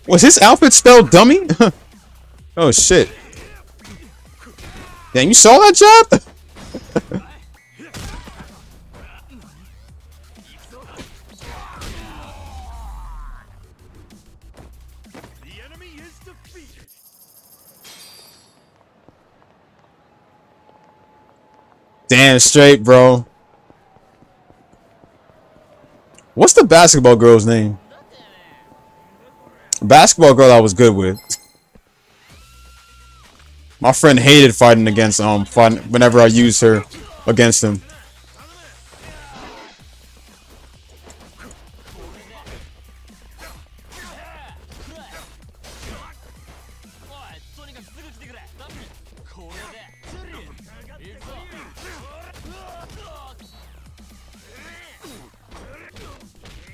Was his outfit spelled dummy? Oh shit. Damn, you saw that jab? Damn straight, bro. What's the basketball girl's name? Basketball girl I was good with. My friend hated fighting against whenever I used her against him.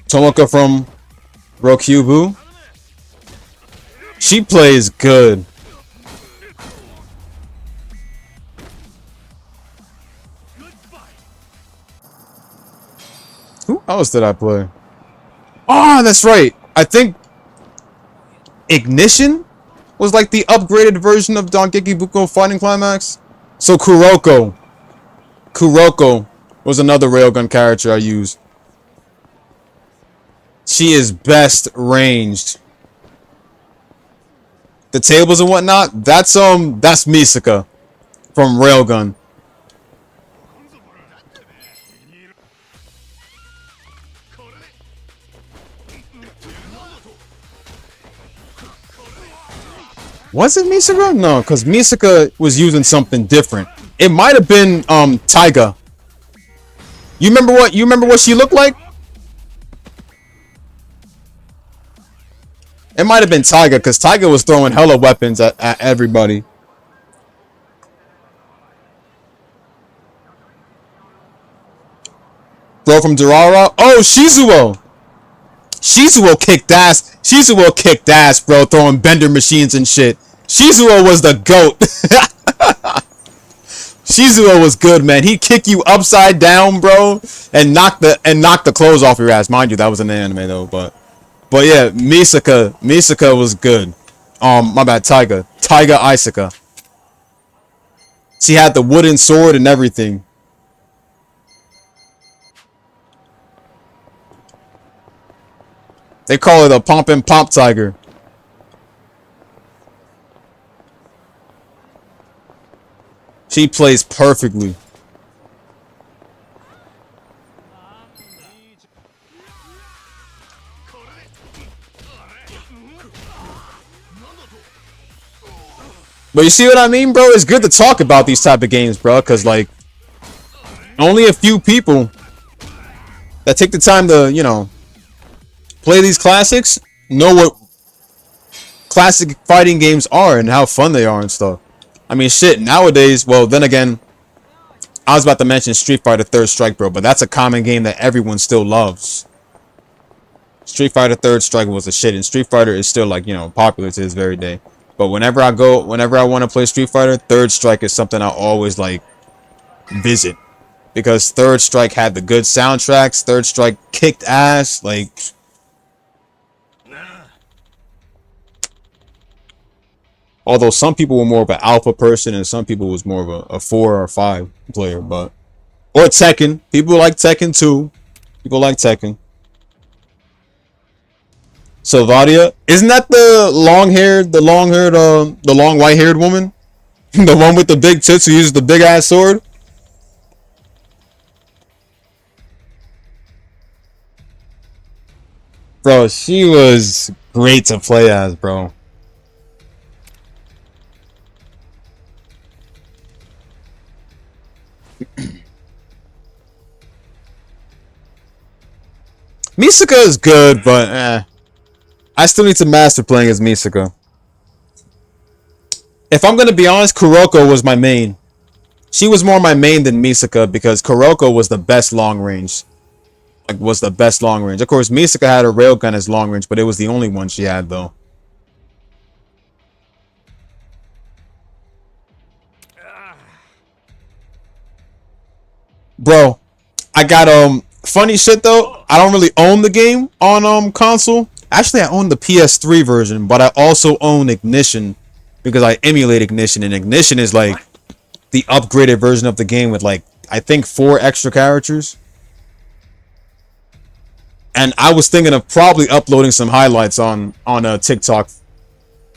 Tomoka from Rokyubu. She plays good. Who else did I play? Oh, that's right. I think Ignition was like the upgraded version of Dengeki Bunko Fighting Climax. So Kuroko was another railgun character I used. She is best ranged. The tables and whatnot, that's Misaka from Railgun. Was it Misaka? No, because Misaka was using something different. It might have been Taiga. You remember what she looked like? It might have been Taiga, because Taiga was throwing hella weapons at everybody. Bro from Durara? Oh, Shizuo! Shizuo kicked ass. Shizuo kicked ass, bro, throwing bender machines and shit. Shizuo was the GOAT. Shizuo was good, man. He'd kick you upside down, bro, and knock the clothes off your ass. Mind you, that was an anime though, but yeah, Misaka was good. My bad, Taiga Isaka. She had the wooden sword and everything. They call it a Pomp and Pop Tiger. She plays perfectly. But you see what I mean, bro? It's good to talk about these type of games, bro, because, like, only a few people that take the time to, you know, play these classics know what classic fighting games are and how fun they are and stuff. I mean, shit, nowadays, well, then again, I was about to mention Street Fighter Third Strike, bro, but that's a common game that everyone still loves. Street Fighter Third Strike was a shit, and Street Fighter is still, like, you know, popular to this very day. But whenever I want to play Street Fighter, Third Strike is something I always, like, visit. Because Third Strike had the good soundtracks, Third Strike kicked ass, like... Although some people were more of an alpha person and some people was more of a 4 or 5 player, but... Or Tekken. People like Tekken too. People like Tekken. Sylvadia. Isn't that the long white-haired woman? The one with the big tits who uses the big-ass sword? Bro, she was great to play as, bro. Misaka is good, but I still need to master playing as Misaka. If I'm gonna be honest, Kuroko was my main. She was more my main than Misaka because Kuroko was the best long range. Of course, Misaka had a railgun as long range, but it was the only one she had though. Bro, I got funny shit though. I don't really own the game on console. Actually, I own the PS3 version, but I also own Ignition because I emulate Ignition, and Ignition is like the upgraded version of the game with like I think 4 extra characters. And I was thinking of probably uploading some highlights on TikTok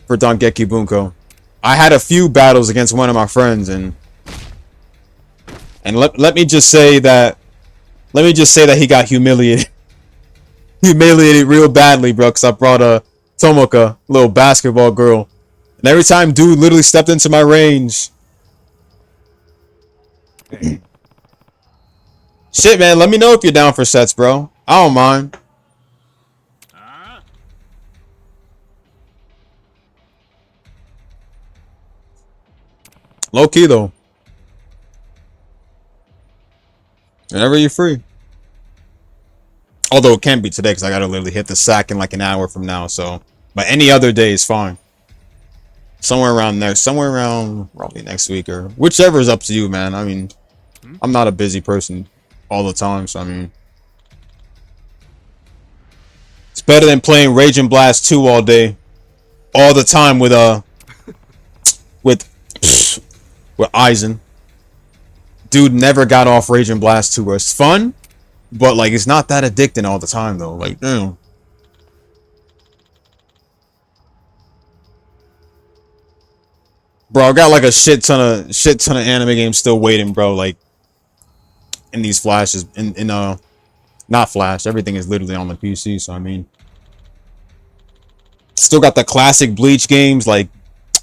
for Dongeki Bunko. I had a few battles against one of my friends, and let me just say that he got humiliated. Humiliated real badly, bro, because I brought a Tomoka, little basketball girl. And every time dude literally stepped into my range. Shit, man, let me know if you're down for sets, bro. I don't mind. Low key, though. Whenever you're free. Although it can't be today because I gotta literally hit the sack in like an hour from now. So, but any other day is fine. Somewhere around there, somewhere around probably next week or whichever is up to you, man. I mean, I'm not a busy person all the time, so I mean, it's better than playing Rage and Blast 2 all day, all the time with with Aizen. Dude never got off Rage and Blast 2. It's fun. But, like, it's not that addicting all the time, though. Like, damn. Bro, I got, like, a shit ton of anime games still waiting, bro. Like, in these flashes. Not Flash. Everything is literally on the PC, so, I mean. Still got the classic Bleach games, like,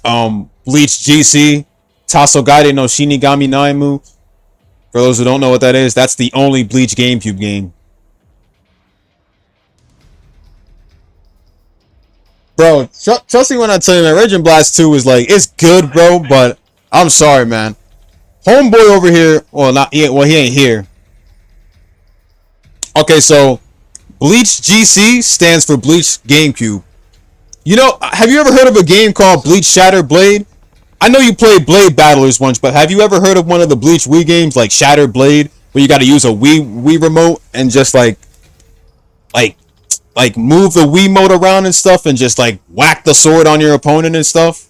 Bleach GC. Tasogaide no Shinigami Naimu. For those who don't know what that is, that's the only Bleach GameCube game. Bro, trust me when I tell you, man, Rage and Blast 2 is like, it's good, bro, but I'm sorry, man. Homeboy over here, he ain't here. Okay, so Bleach GC stands for Bleach GameCube. You know, have you ever heard of a game called Bleach Shattered Blade? I know you played Blade Battlers once, but have you ever heard of one of the Bleach Wii games like Shattered Blade, where you got to use a Wii remote and just like move the Wiimote around and stuff, and just like whack the sword on your opponent and stuff?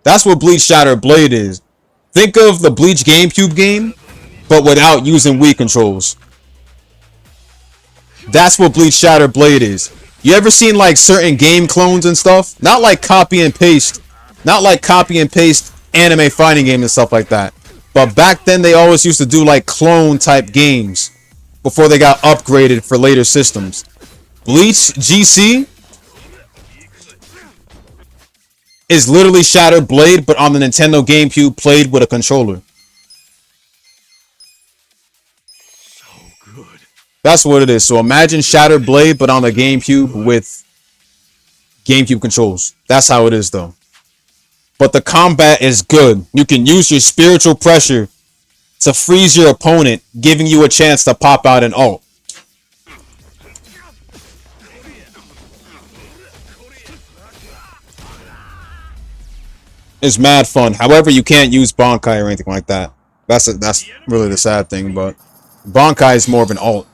That's what Bleach Shattered Blade is. Think of the Bleach GameCube game, but without using Wii controls. That's what Bleach Shattered Blade is. You ever seen like certain game clones and stuff? Not like copy and paste anime fighting games and stuff like that. But back then they always used to do like clone type games before they got upgraded for later systems. Bleach GC is literally Shattered Blade, but on the Nintendo GameCube played with a controller. That's what it is. So imagine Shattered Blade, but on the GameCube with GameCube controls. That's how it is, though. But the combat is good. You can use your spiritual pressure to freeze your opponent, giving you a chance to pop out an ult. It's mad fun. However, you can't use Bankai or anything like that. That's really the sad thing, but Bankai is more of an ult.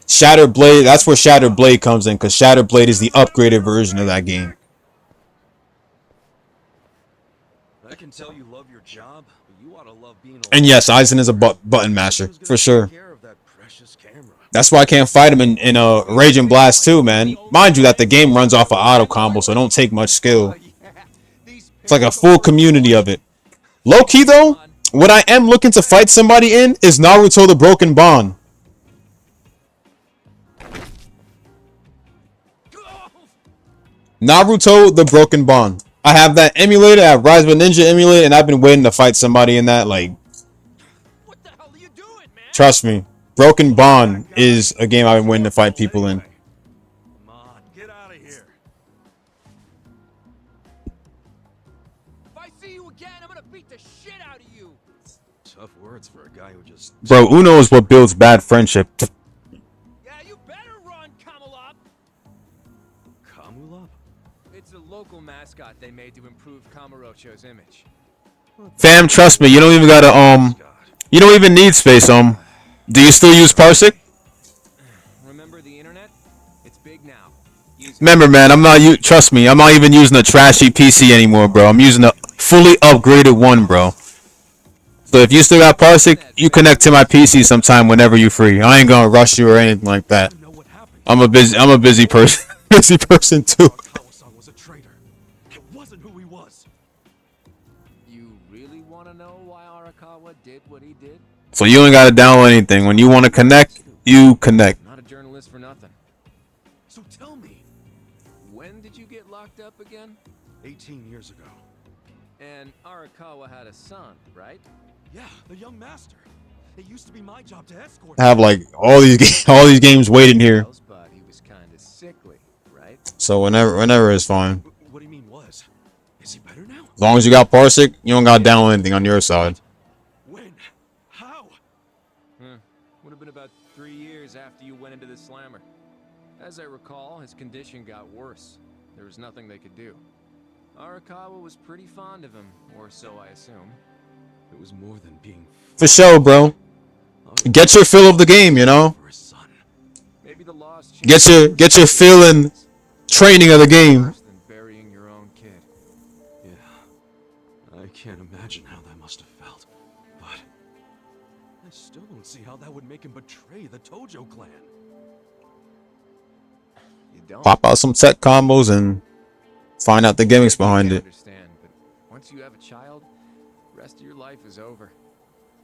Shattered Blade, that's where Shattered Blade comes in, because Shattered Blade is the upgraded version of that game. I can tell you love your job, but you ought to love being and yes, Aizen is a button masher, for sure. That's why I can't fight him in Rage and Blast 2, man. Mind you that the game runs off of auto combo, so it don't take much skill. It's like a full community of it. Low key though, what I am looking to fight somebody in is Naruto the Broken Bond. Naruto the Broken Bond. I have that emulated. I have Rise of a Ninja emulated, and I've been waiting to fight somebody in that. Like, what the hell are you doing, man? Trust me, Broken Bond is a game I've been waiting to fight people in. Come on, get out of here. If I see you again, I'm gonna beat the shit out of you. Tough words for a guy who just. Bro, Uno is what builds bad friendship. It's a local mascot they made to improve Kamurocho's image. Fam, trust me, you don't even gotta you don't even need space. Do you still use Parsec? Remember the internet? It's big now. Remember, man, trust me, I'm not even using a trashy PC anymore, bro. I'm using a fully upgraded one, bro. So if you still got Parsec, you connect to my PC sometime whenever you're free. I ain't gonna rush you or anything like that. I'm a busy person. Busy person too. Was a traitor. It wasn't who he was. You really want to know why Arakawa did what he did? So you ain't gotta download anything. When you want to connect, you connect. Not a journalist for nothing. So tell me, When did you get locked up again? 18 years ago. And Arakawa had a son, right? Yeah, the young master. It used to be my job to escort. I have like all these games waiting here. But he was kind of sickly, right? So whenever is fine. What do you mean was? Is he better now? As long as you got Parsec, you don't gotta download anything on your side. When? How? Would have been about 3 years after you went into the slammer. As I recall, his condition got worse. There was nothing they could do. Arakawa was pretty fond of him, or so I assume. It was more than being For sure, bro. Get your fill of the game, you know. for his son. Maybe the lost Get your fill and training of the game. worse than burying your own kid. Yeah. I can't imagine how that must have felt. But I still don't see how that would make him betray the Tojo clan. You don't Pop out some tech combos and find out the gimmicks behind it. understand, but once you have a child, the rest of your life is over.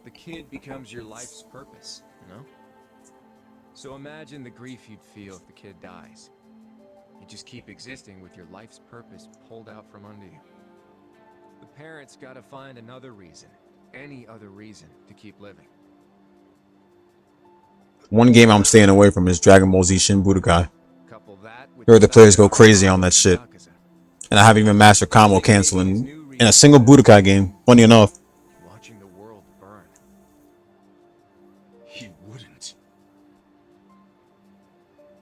The kid becomes your life's purpose, you know? So imagine the grief you'd feel if the kid dies. You just keep existing with your life's purpose pulled out from under you. The parents gotta find another reason, any other reason, to keep living. One game I'm staying away from is Dragon Ball Z Shin Budokai. Couple that with Heard the players go crazy on that shit. Yakuza. And I haven't even mastered combo canceling in a single Budokai game. Funny enough. Watching the world burn. He wouldn't.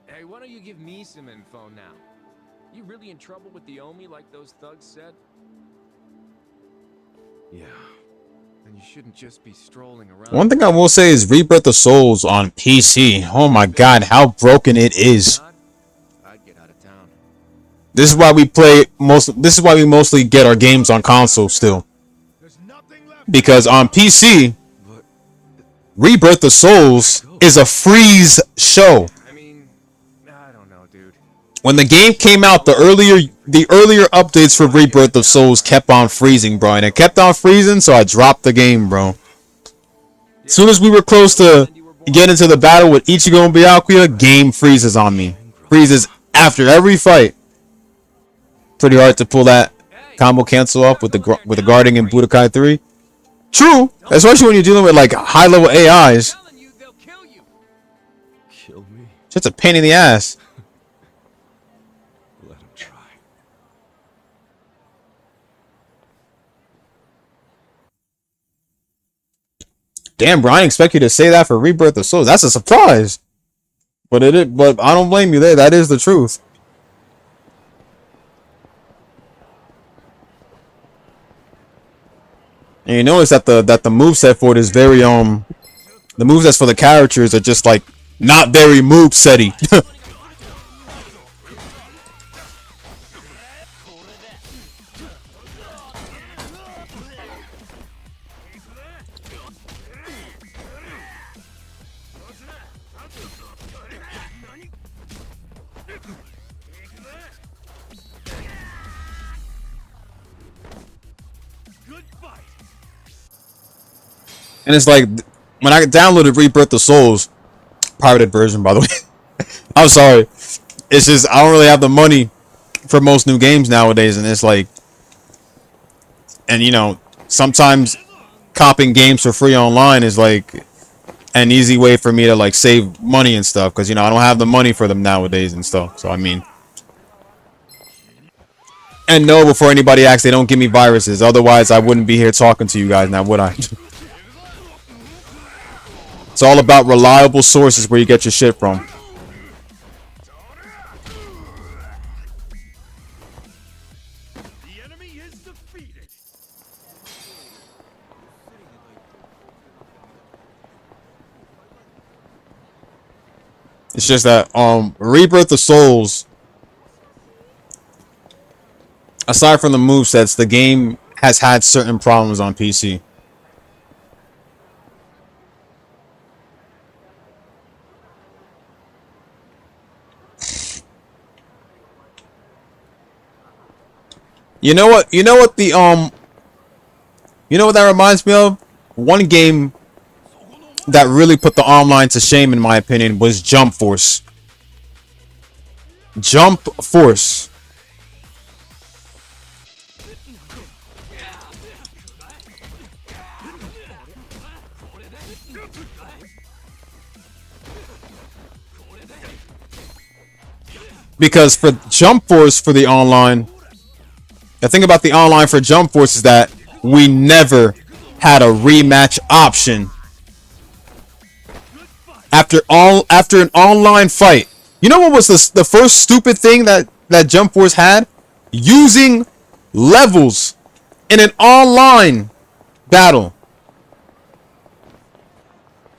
Hey, why don't you give me some info now? You really in trouble with the Omi like those thugs said? Yeah. Then you shouldn't just be strolling around. One thing I will say is Rebirth of Souls on PC. Oh my god, how broken it is. I'd get out of town. This is why we mostly get our games on console still. Because on PC, But Rebirth of Souls is a freeze show. I mean, I don't know, dude. When the game came out, the earlier updates for Rebirth of Souls kept on freezing, bro. And it kept on freezing, so I dropped the game, bro. As soon as we were close to getting into the battle with Ichigo and Byakuya, game freezes on me. Freezes after every fight. Pretty hard to pull that combo cancel off with the guarding in Budokai 3. True, especially when you're dealing with like high-level AIs. I'm telling you, they'll kill you. kill me? Just a pain in the ass. Let him try. Damn, bro, I didn't expect you to say that for Rebirth of Souls. That's a surprise. But I don't blame you there. That is the truth. And you notice that the moveset for it is very the movesets for the characters are just like not very moveset-y. And it's like, when I downloaded Rebirth of Souls, pirated version, by the way. I'm sorry. It's just, I don't really have the money for most new games nowadays. And it's like, and you know, sometimes copping games for free online is like an easy way for me to like save money and stuff. Because, you know, I don't have the money for them nowadays and stuff. So, I mean. And no, before anybody asks, they don't give me viruses. Otherwise, I wouldn't be here talking to you guys now, would I? It's all about reliable sources where you get your shit from. is defeated. It's just that Rebirth of Souls, aside from the movesets, the game has had certain problems on PC. You know what? You know what the you know what that reminds me of? One game that really put the online to shame, in my opinion, was Jump Force. Jump Force. Because for Jump Force, for the online, the thing about the online for Jump Force is that we never had a rematch option. After an online fight. You know what was the first stupid thing that Jump Force had? Using levels in an online battle.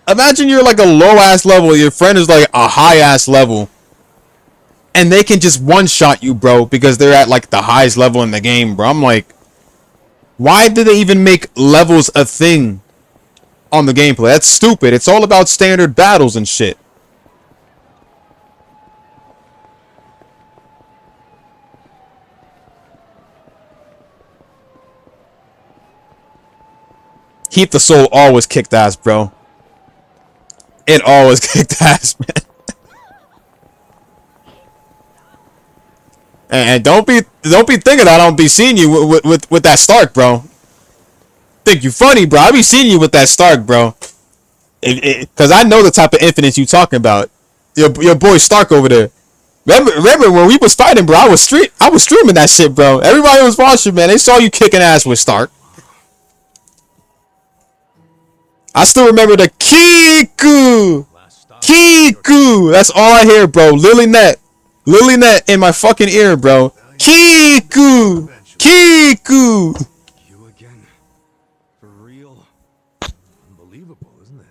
Imagine you're like a low ass level, your friend is like a high ass level, and they can just one shot you, bro, because they're at like the highest level in the game, bro. I'm like, why did they even make levels a thing on the gameplay? That's stupid. It's all about standard battles and shit. Heat the Soul always kicked ass, bro. It always kicked ass, man. And don't be thinking I don't be seeing you with that Stark, bro. Think you funny, bro? I be seeing you with that Stark, bro. Cause I know the type of infinites you talking about. Your boy Stark over there. Remember when we was fighting, bro? I was streaming that shit, bro. Everybody was watching, man. They saw you kicking ass with Stark. I still remember the Kiku. Kiku. That's all I hear, bro. Lily Net in my fucking ear, bro. Kiku. Kiku. You again? For real? Unbelievable, isn't it?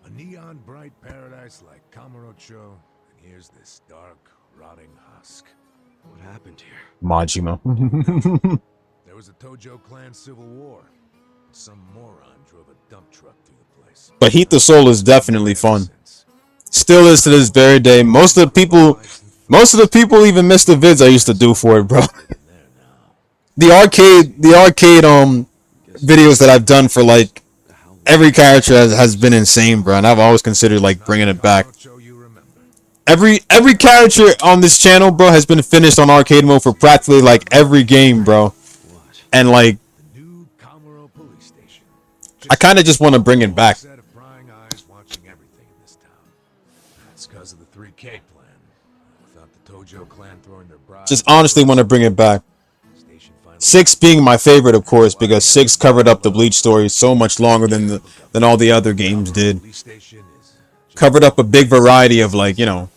A neon bright paradise like Kamurocho, and here's this dark, rotting husk. What happened here? Majima. There was a Tojo clan civil war. Some moron drove a dump truck through the place. But Heat the Soul is definitely fun. Still is to this very day. Most of the people even miss the vids I used to do for it, bro. The arcade videos that I've done for like every character has been insane, bro, and I've always considered like bringing it back. Every character on this channel, bro, has been finished on arcade mode for practically like every game, bro. And like I kind of just want to bring it back. Just honestly want to bring it back. 6 being my favorite, of course, because 6 covered up the Bleach story so much longer than all the other games did. Covered up a big variety of, like, you know,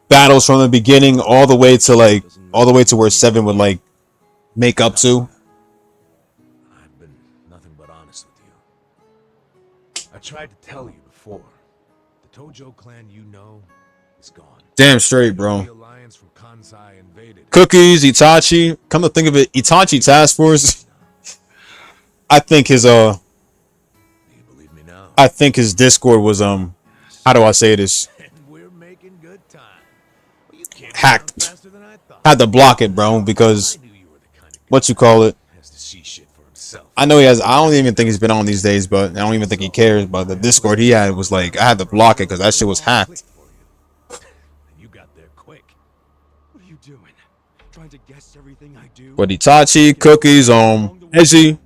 battles from the beginning all the way to where 7 would like make up to. I've been nothing but honest with you. I tried to tell you before. The Tojo clan you know is gone. Damn straight, bro. Cookies, Itachi. Come to think of it, Itachi Task Force. I think his Discord was how do I say this? Hacked. Had to block it, bro, because what you call it? I know he has. I don't even think he's been on these days, but I don't even think he cares. But the Discord he had was like, I had to block it because that shit was hacked. But Itachi, Cookies, Izzy.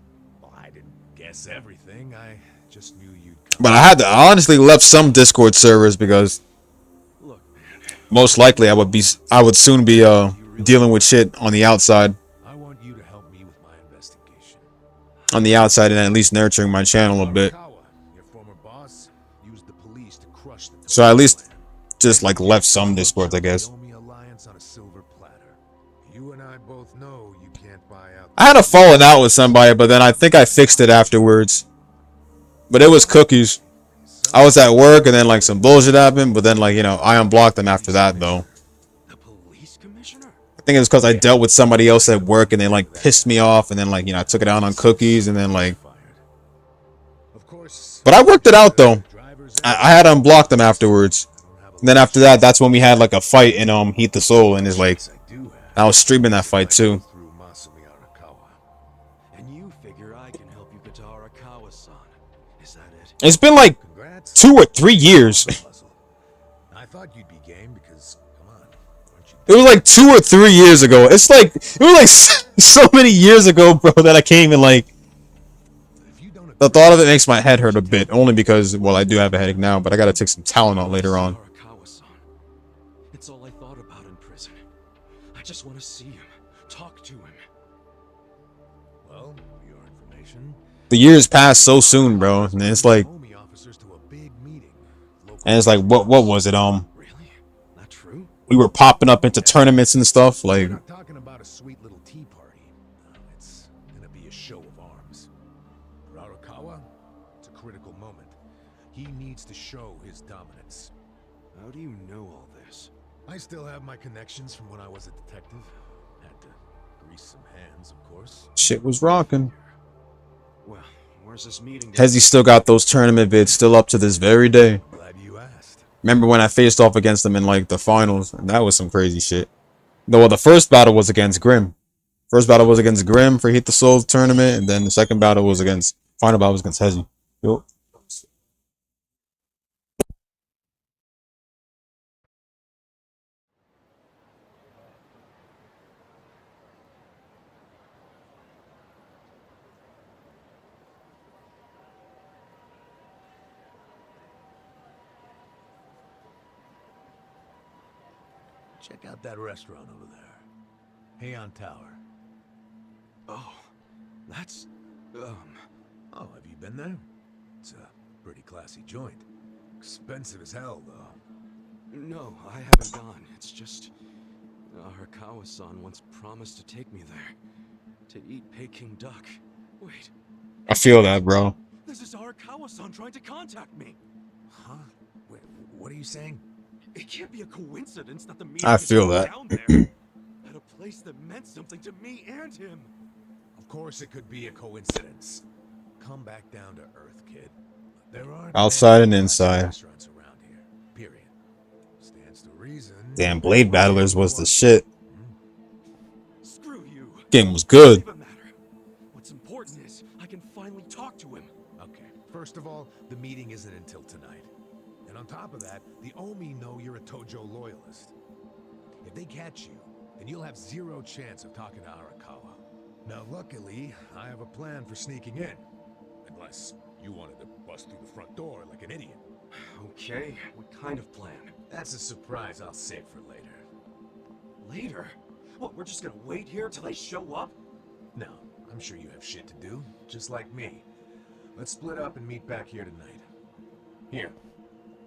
I didn't guess everything. I just knew you'd. But I honestly left some Discord servers because most likely I would soon be dealing with shit on the outside. I want you to help me with my investigation. On the outside and at least nurturing my channel a bit. Your former boss used the police to crush the So I at least just like left some Discords, I guess. Alliance on a silver platter. You and I both know you can't buy out. I had a falling out with somebody, but then I think I fixed it afterwards. But it was cookies. I was at work and then like some bullshit happened, but then like, you know, I unblocked them after that though. The police commissioner? I think it was because I dealt with somebody else at work and they like pissed me off and then like, you know, I took it out on cookies and then like. But I worked it out though. I had unblocked them afterwards. And then after that, that's when we had like a fight in Heat the Soul, and it's like I was streaming that fight too. And you figure I can help you get to Arakawa-san. Is that it? It's been like 2 or 3 years. I thought you'd be game because come on, aren't you? It was like 2 or 3 years ago. It's like it was like so many years ago, bro, that I can't even like. The thought of it makes my head hurt a bit, only because, well, I do have a headache now, but I gotta take some Tylenol later on. Arakawa-san. It's all I thought about in prison. I just want to see him, talk to him. Well, for your information, The years pass so soon, bro, and it's like, what was it? Really? Not true? We were popping up into tournaments and stuff, like. we're not talking about a sweet little tea party. It's gonna be a show of arms. For Arakawa, it's a critical moment. He needs to show his dominance. How do you know all this? I still have my connections from when I was a detective. Had to grease some hands, of course. Shit was rocking. Well, where's this meeting? Hezzy still got those tournament vids still up to this very day. Glad you asked. Remember when I faced off against them in like the finals, and that was some crazy shit. No, well, the first battle was against Grim. First battle was against Grim for Hit the Soul tournament, and then the second battle was against final battle was against Hezzy. Yo. Check out that restaurant over there. Heian Tower. Oh, that's... Oh, have you been there? It's a pretty classy joint. Expensive as hell, though. No, I haven't gone. It's just... Arakawa-san once promised to take me there. To eat Peking duck. Wait, I feel that, bro. this is Arakawa-san trying to contact me. Huh? Wait, what are you saying? It can't be a coincidence that the meeting I is feel going that. down there. At a place that meant something to me and him. Of course it could be a coincidence. Come back down to earth, kid. There are Outside and inside. restaurants around here. Period. Stands to reason. Damn, Blade Battlers was the shit. Screw you. Game was good. Doesn't even matter. What's important is I can finally talk to him. Okay. First of all, the meeting isn't until tonight. And on top of that, the Omi know you're a Tojo loyalist. If they catch you, then you'll have zero chance of talking to Arakawa. Now, luckily, I have a plan for sneaking in. Unless you wanted to bust through the front door like an idiot. Okay, what kind of plan? That's a surprise I'll save for later. Later? What, we're just gonna wait here till they show up? No, I'm sure you have shit to do, just like me. Let's split up and meet back here tonight. Here,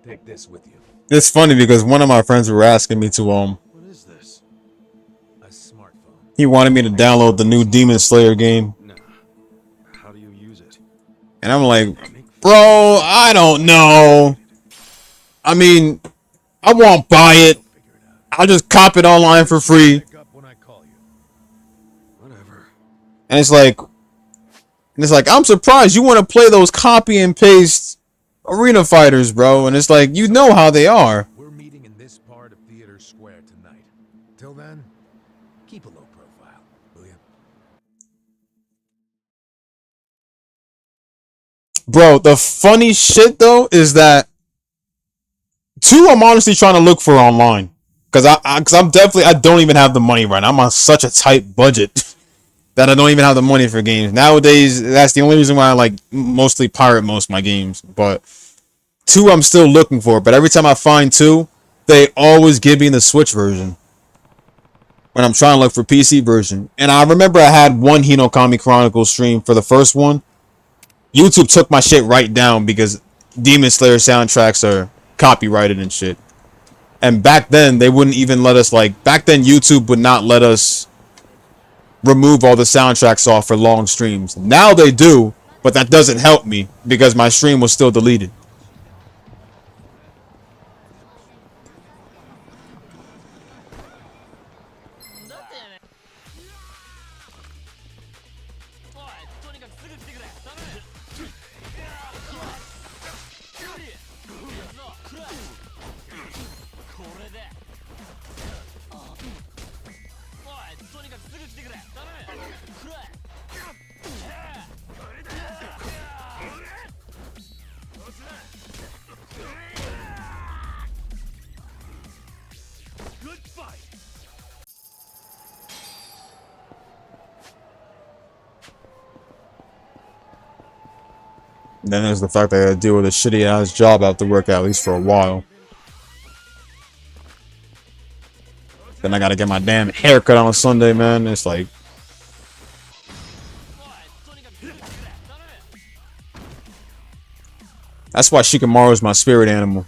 take this with you. It's funny because one of my friends were asking me to What is this? A smartphone. he wanted me to download the new Demon Slayer game, Nah. How do you use it? and I'm like, bro, I don't know. I mean, I won't buy it. I'll just cop it online for free. Pick up when I call you. Whatever. And it's like, I'm surprised you want to play those copy and paste arena fighters, bro. And it's like, you know how they are. We're meeting in this part of Theater Square tonight. Till then, keep a low profile, will you? Bro, the funny shit though is that I'm honestly trying to look for online. Cause I don't even have the money right now. I'm on such a tight budget that I don't even have the money for games. Nowadays, that's the only reason why I like mostly pirate most of my games. But 2 I'm still looking for. But every time I find 2, they always give me the Switch version when I'm trying to look for PC version. And I remember I had one Hinokami Chronicles stream for the first one. YouTube took my shit right down because Demon Slayer soundtracks are copyrighted and shit. And back then, they wouldn't even let us, like, back then YouTube would not let us remove all the soundtracks off for long streams. Now they do, but that doesn't help me because my stream was still deleted. And then there's the fact that I gotta deal with a shitty ass job after work at least for a while. Then I gotta get my damn haircut on a Sunday, man. It's like, that's why Shikamaru is my spirit animal.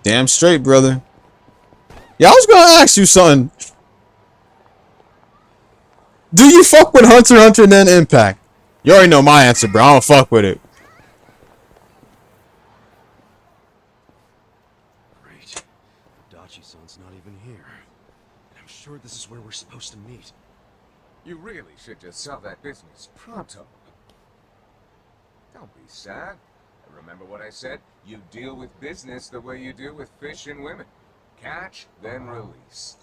Damn straight, brother. Yeah, I was gonna ask you something. Do you fuck with Hunter x Hunter and then Impact? You already know my answer, bro. I don't fuck with it. Great. Dachi-san's not even here. And I'm sure this is where we're supposed to meet. You really should just sell that business pronto. Don't be sad. Remember what I said? You deal with business the way you do with fish and women. Catch, then release.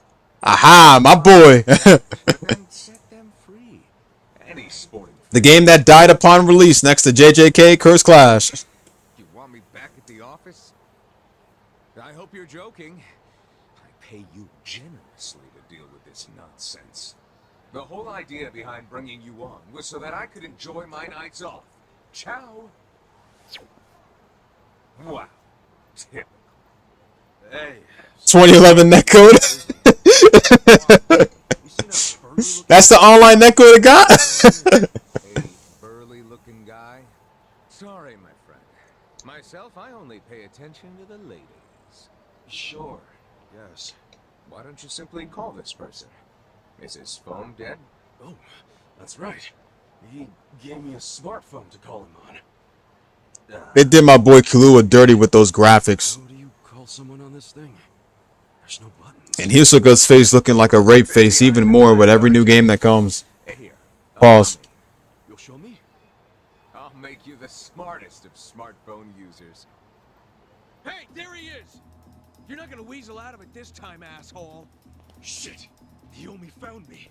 Aha, my boy. But then set them free. Any sporting. The game that died upon release next to JJK Curse Clash. You want me back at the office? I hope you're joking. I pay you generously to deal with this nonsense. The whole idea behind bringing you on was so that I could enjoy my nights off. Ciao. Wow. Typical. Hey. 2011 netcode. That's the online netcode it got. A burly-looking guy? Sorry, my friend. Myself, I only pay attention to the ladies. Sure. Yes. Why don't you simply call this person? Is his phone dead? Oh, that's right. He gave me a smartphone to call him on. They did my boy Kahlua dirty with those graphics. How do you call someone on this thing? There's no buttons. And Hisoka's face looking like a rape face even more with every new game that comes. Here. Pause. You'll show me? I'll make you the smartest of smartphone users. Hey, there he is! You're not gonna weasel out of it this time, asshole. Shit! He only found me.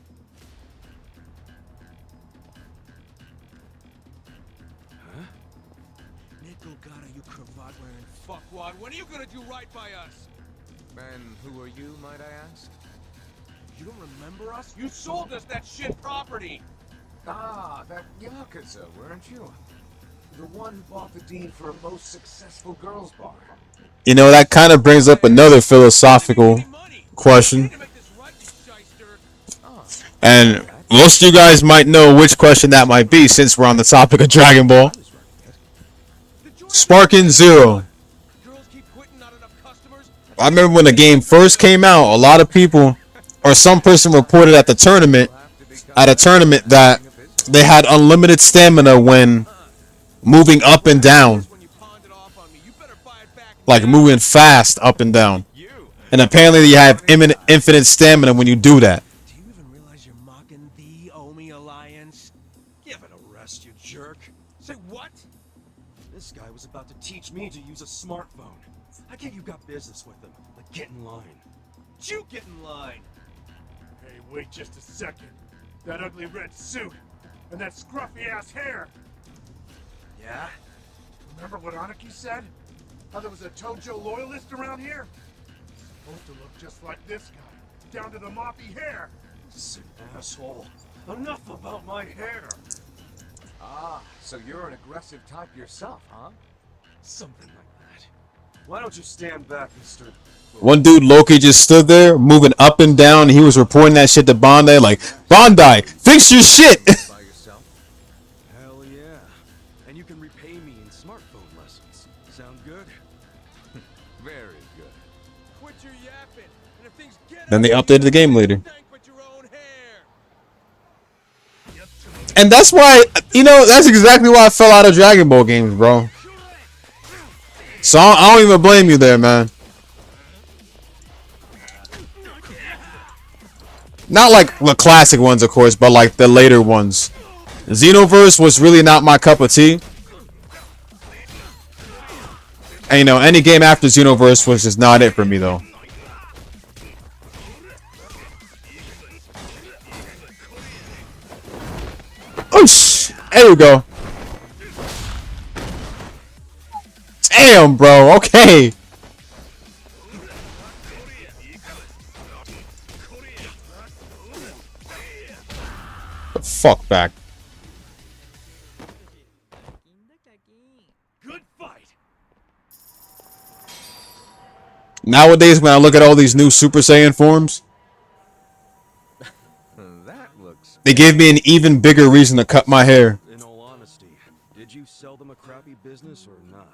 Nickel gotta, you cravat-wearing fuckwad. When are you gonna do right by us? And who are you, might I ask? You don't remember us? You sold us that shit property! Ah, that Yakuza, weren't you? The one who bought the deed for a most successful girls' bar. You know, that kind of brings up another philosophical question. And most of you guys might know which question that might be since we're on the topic of Dragon Ball. Sparking Zero. I remember when the game first came out, a lot of people, or some person reported at a tournament that they had unlimited stamina when moving up and down. Like moving fast up and down. And apparently you have infinite stamina when you do that. Do you even realize you're mocking the Omi Alliance? Give it a rest, you jerk. Say what? This guy was about to teach me to use a smartphone. I get you got business with him, but get in line. You get in line! Hey, wait just a second. That ugly red suit and that scruffy ass hair. Yeah? Remember what Aniki said? How there was a Tojo loyalist around here? Well, to look just like this guy, down to the moppy hair. Sick asshole. Enough about my hair. Ah, so you're an aggressive type yourself, huh? Something like that. Why don't you stand back, Mr. One dude, Loki, just stood there, moving up and down. He was reporting that shit to Bondi, like, Bondi, fix your shit! By yourself? Hell yeah. And you can repay me in smartphone lessons. Sound good? Very good. Quit your yapping, and if things get Then they ugly, updated the game later. think with your own hair. And that's why, you know, that's exactly why I fell out of Dragon Ball games, bro. So I don't even blame you there, man. Not like the classic ones, of course, but like the later ones. Xenoverse was really not my cup of tea. And you know, any game after Xenoverse was just not it for me, though. Oosh! There we go. Damn, bro. Okay. The fuck back. Good fight. Nowadays, when I look at all these new Super Saiyan forms, That looks... they gave me an even bigger reason to cut my hair. In all honesty, did you sell them a crappy business or not?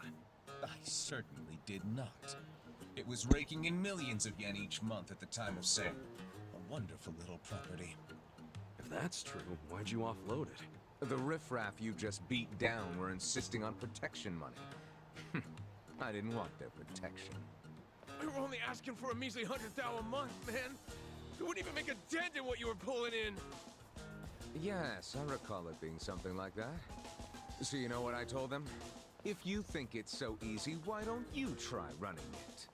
I certainly did not. It was raking in millions of yen each month at the time of sale. A wonderful little property. If that's true, why'd you offload it? The riffraff you just beat down were insisting on protection money. I didn't want their protection. We were only asking for a measly 100,000 a month, man. It wouldn't even make a dent in what you were pulling in. Yes, I recall it being something like that. So you know what I told them? If you think it's so easy, why don't you try running it?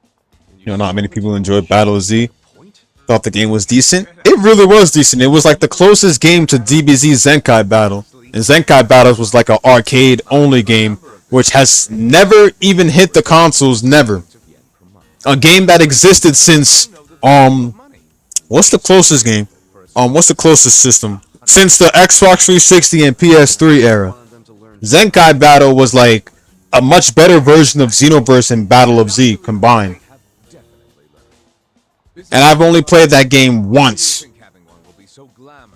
And You know, not many people enjoyed Battle Battle Z. Point? Thought the game was decent. It really was decent. It was like the closest game to DBZ Zenkai Battle. And Zenkai Battles was like an arcade-only game, which has never even hit the consoles, never. A game that existed since, what's the closest game? What's the closest system? Since the Xbox 360 and PS3 era. Wanted them to learn Zenkai Battle was like a much better version of Xenoverse and Battle of Z combined. And I've only played that game once.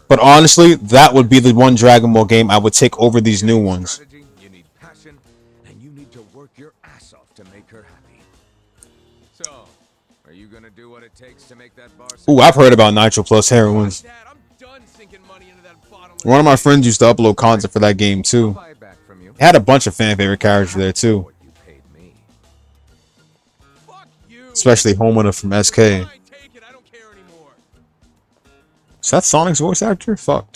But honestly, that would be the one Dragon Ball game I would take over these new ones. You need passion, and you need to work your ass off to make her happy. So, are you gonna do what it takes to make that bar? Ooh, I've heard about Nitro Plus Heroines. Dad, I'm done sinking money into that bottomless. One of my friends used to upload content for that game too. Buy it back from you. It had a bunch of fan favorite characters there too. What you paid me. Fuck you. Especially Homona from SK. Fine, take it. I don't care anymore. Is that Sonic's voice actor? Fuck.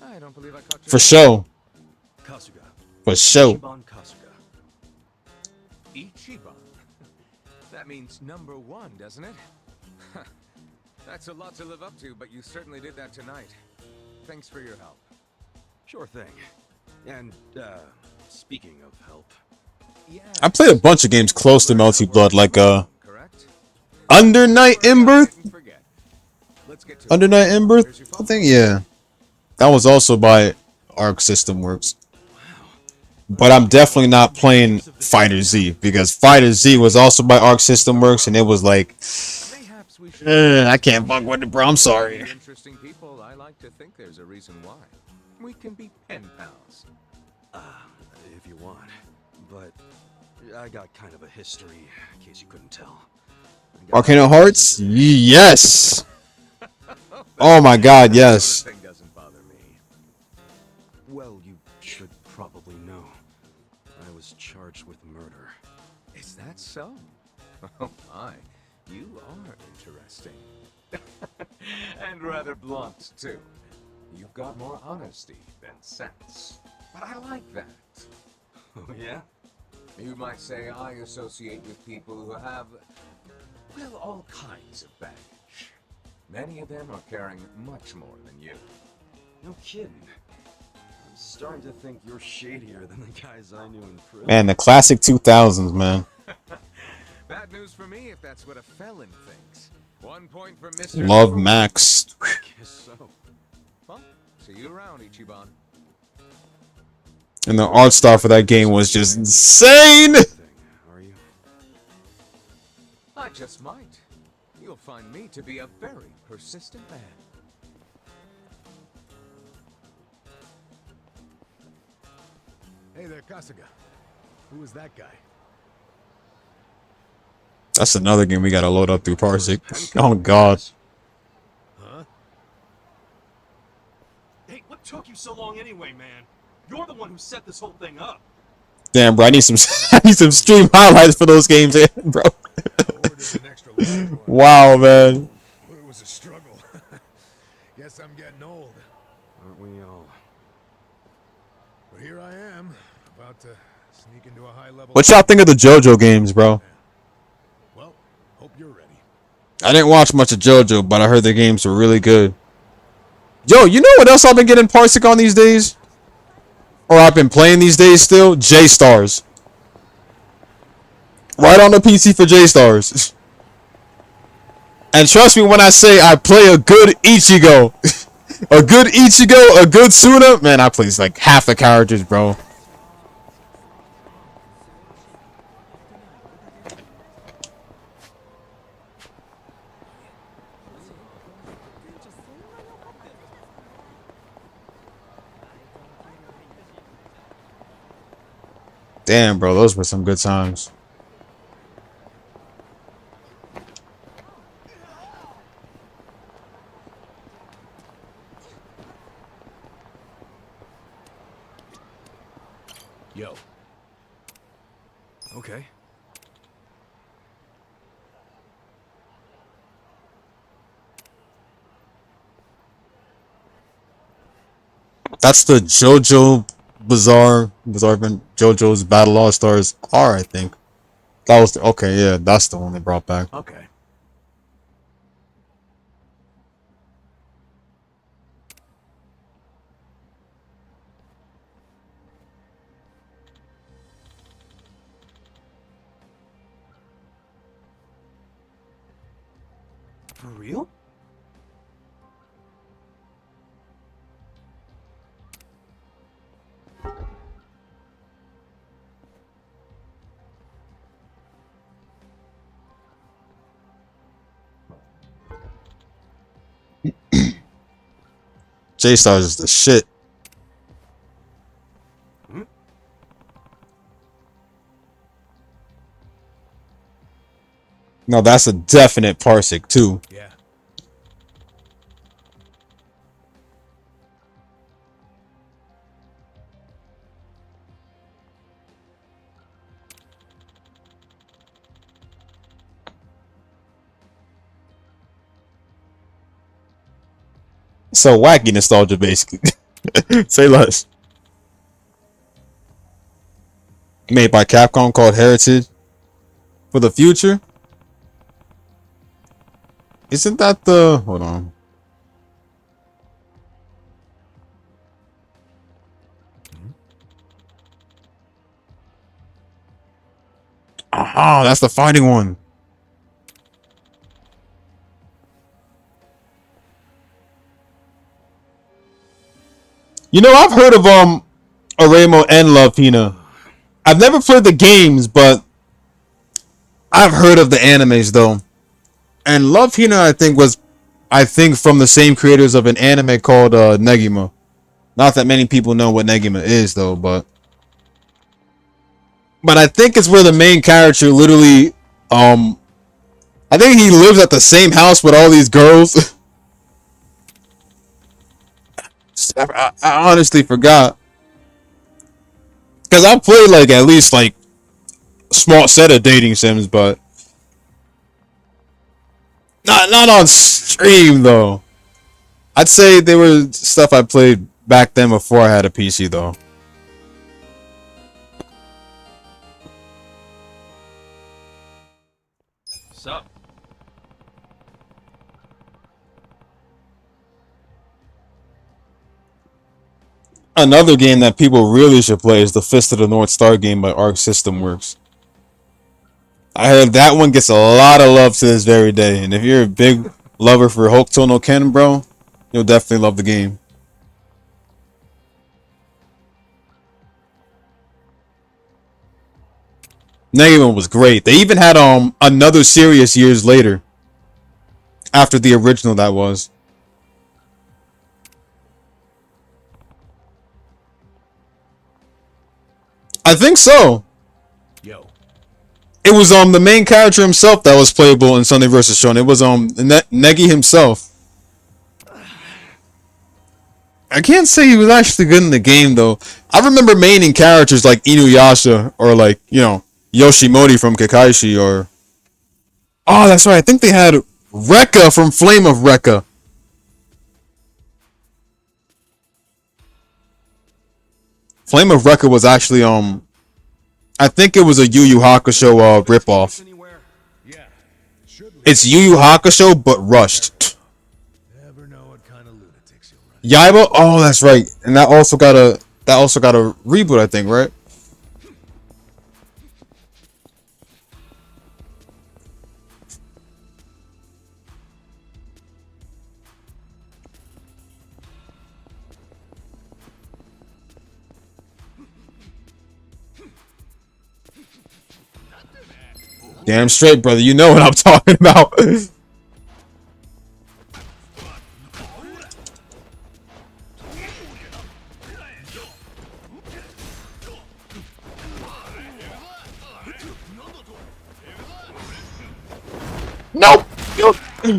I don't believe I caught you. For show. Kasuga. For show. Ichiban Kasuga. Ichiban. That means number one, doesn't it? That's a lot to live up to, but you certainly did that tonight. Thanks for your help. Sure thing. And, speaking of help, Yeah. I played a bunch of games close to Melty Blood, like Correct? Under Night Emberth? Forget. Let's get to Under it. Night Emberth? I think, yeah. That was also by Arc System Works. But I'm definitely not playing Fighter Z, because Fighter Z was also by Arc System Works, and it was like, Mayhaps we should I can't fuck with it, bro. I'm sorry. interesting people. I like to think there's a reason why. We can be pen pals. if you want. But I got kind of a history, in case you couldn't tell. I got Arcana Hearts? Yes! Oh my god, yes. Sort of thing doesn't bother me. Well, you should probably know. I was charged with murder. Is that so? Oh my, you are interesting. And rather blunt, too. You've got more honesty than sense. But I like that. Oh, yeah? You might say I associate with people who have, well, all kinds of baggage. Many of them are carrying much more than you. No kidding. I'm starting to think you're shadier than the guys I knew in prison. Man, the classic 2000s, man. Bad news for me if that's what a felon thinks. 1 point for Mr. Love Max. Guess so. Well, see you around, Ichiban. And the art style for that game was just insane. Are you? I just might. You'll find me to be a very persistent man. Hey there, Kasuga. Who is that guy? That's another game we gotta load up through Parsec. Oh god. Huh? Hey, what took you so long anyway, man? You're the one who set this whole thing up. Damn, bro, I need some I need some stream highlights for those games, bro. Ordered an extra large one. Wow, man. It was a struggle. Guess I'm getting old. Aren't we all? But here I am, about to sneak into a high level. What y'all think of the JoJo games, bro? Well, hope you're ready. I didn't watch much of JoJo, but I heard the games were really good. Yo, you know what else I've been getting Parsec on these days? Or I've been playing these days still? J-Stars. Right on the PC for J-Stars. And trust me when I say I play a good Ichigo. A good Ichigo, a good Suna. Man, I play like half the characters, bro. Damn, bro, those were some good times. Yo. Okay. That's the JoJo Bizarre event. JoJo's Battle All Stars R, I think. That was the, okay, yeah, that's the one they brought back. Okay. For real? J-Stars is the shit. No, that's a definite Parsec too. Yeah. So wacky nostalgia, basically. Say less. Made by Capcom, called Heritage. For the future? Isn't that the... Hold on. Aha, that's the fighting one. You know, I've heard of Aremo and Love Hina. I've never played the games, but I've heard of the animes though. And Love Hina, I think, was from the same creators of an anime called Negima. Not that many people know what Negima is though, but I think it's where the main character literally I think he lives at the same house with all these girls. I honestly forgot. Because I played like at least like a small set of dating sims, but not on stream though. I'd say they were stuff I played back then before I had a PC though. Sup? Another game that people really should play is the Fist of the North Star game by Arc System Works. I heard that one gets a lot of love to this very day, and if you're a big lover for Hokuto no Ken, bro, you'll definitely love the game. Negative was great. They even had another series years later. After the original, that was. I think so. Yo. It was the main character himself that was playable in Sunday vs. Shonen. It was Negi himself. I can't say he was actually good in the game though. I remember maining characters like Inuyasha or like, you know, Yoshimori from Kakaishi or... Oh, that's right. I think they had Rekka from Flame of Rekka. Flame of Rekka was actually, I think it was a Yu Yu Hakusho ripoff. It's Yu Yu Hakusho, but rushed. Never know what kind of lunatics you'll run. Yaiba? Oh, that's right. And that also got a reboot, I think, right? Damn straight, brother. You know what I'm talking about. Nope. The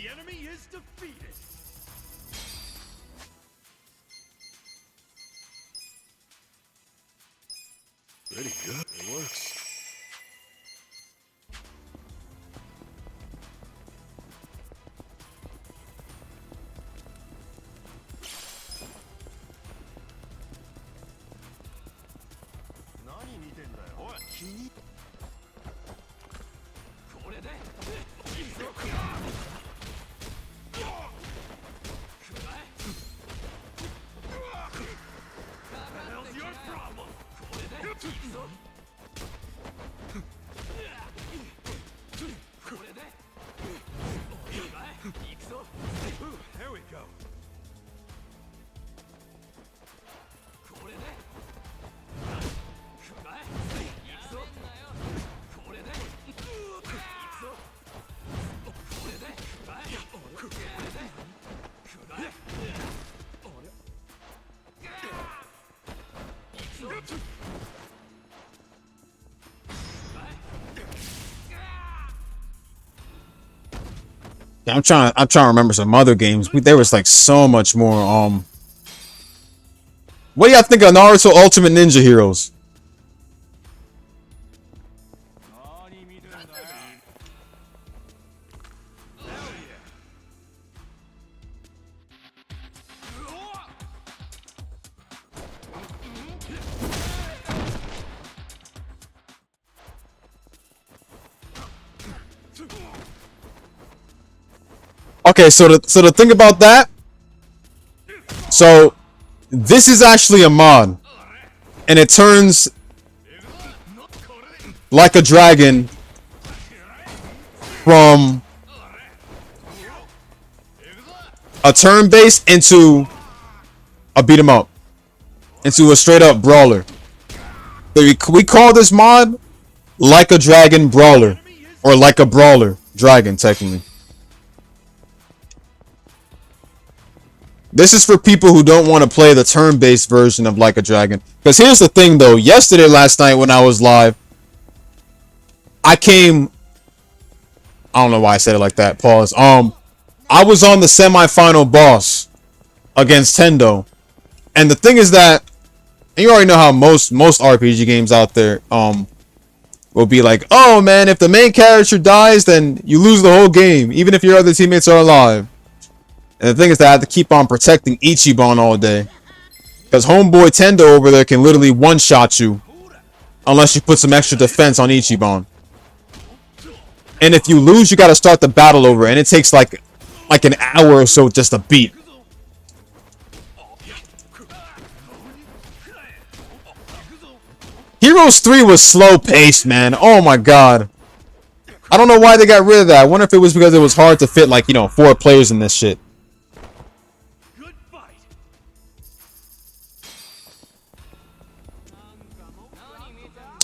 enemy is defeated. Pretty good. It works. There we go. I'm trying to remember some other games. There was like so much more. What do y'all think of Naruto Ultimate Ninja Heroes? Okay, so the thing about that, so this is actually a mod, and it turns like a dragon from a turn-based into a beat 'em up, into a straight-up brawler. We call this mod like a dragon brawler, or like a brawler dragon technically. This is for people who don't want to play the turn-based version of Like a Dragon. Because here's the thing, though. Last night when I was live, I don't know why I said it like that. Pause. I was on the semi-final boss against Tendo. And the thing is that, and you already know how most RPG games out there will be like, oh, man, if the main character dies, then you lose the whole game, even if your other teammates are alive. And the thing is that I have to keep on protecting Ichiban all day. Because homeboy Tendo over there can literally one-shot you. Unless you put some extra defense on Ichiban. And if you lose, you got to start the battle over, and it takes like an hour or so just to beat. Heroes 3 was slow paced, man. Oh my god. I don't know why they got rid of that. I wonder if it was because it was hard to fit, like, you know, 4 players in this shit.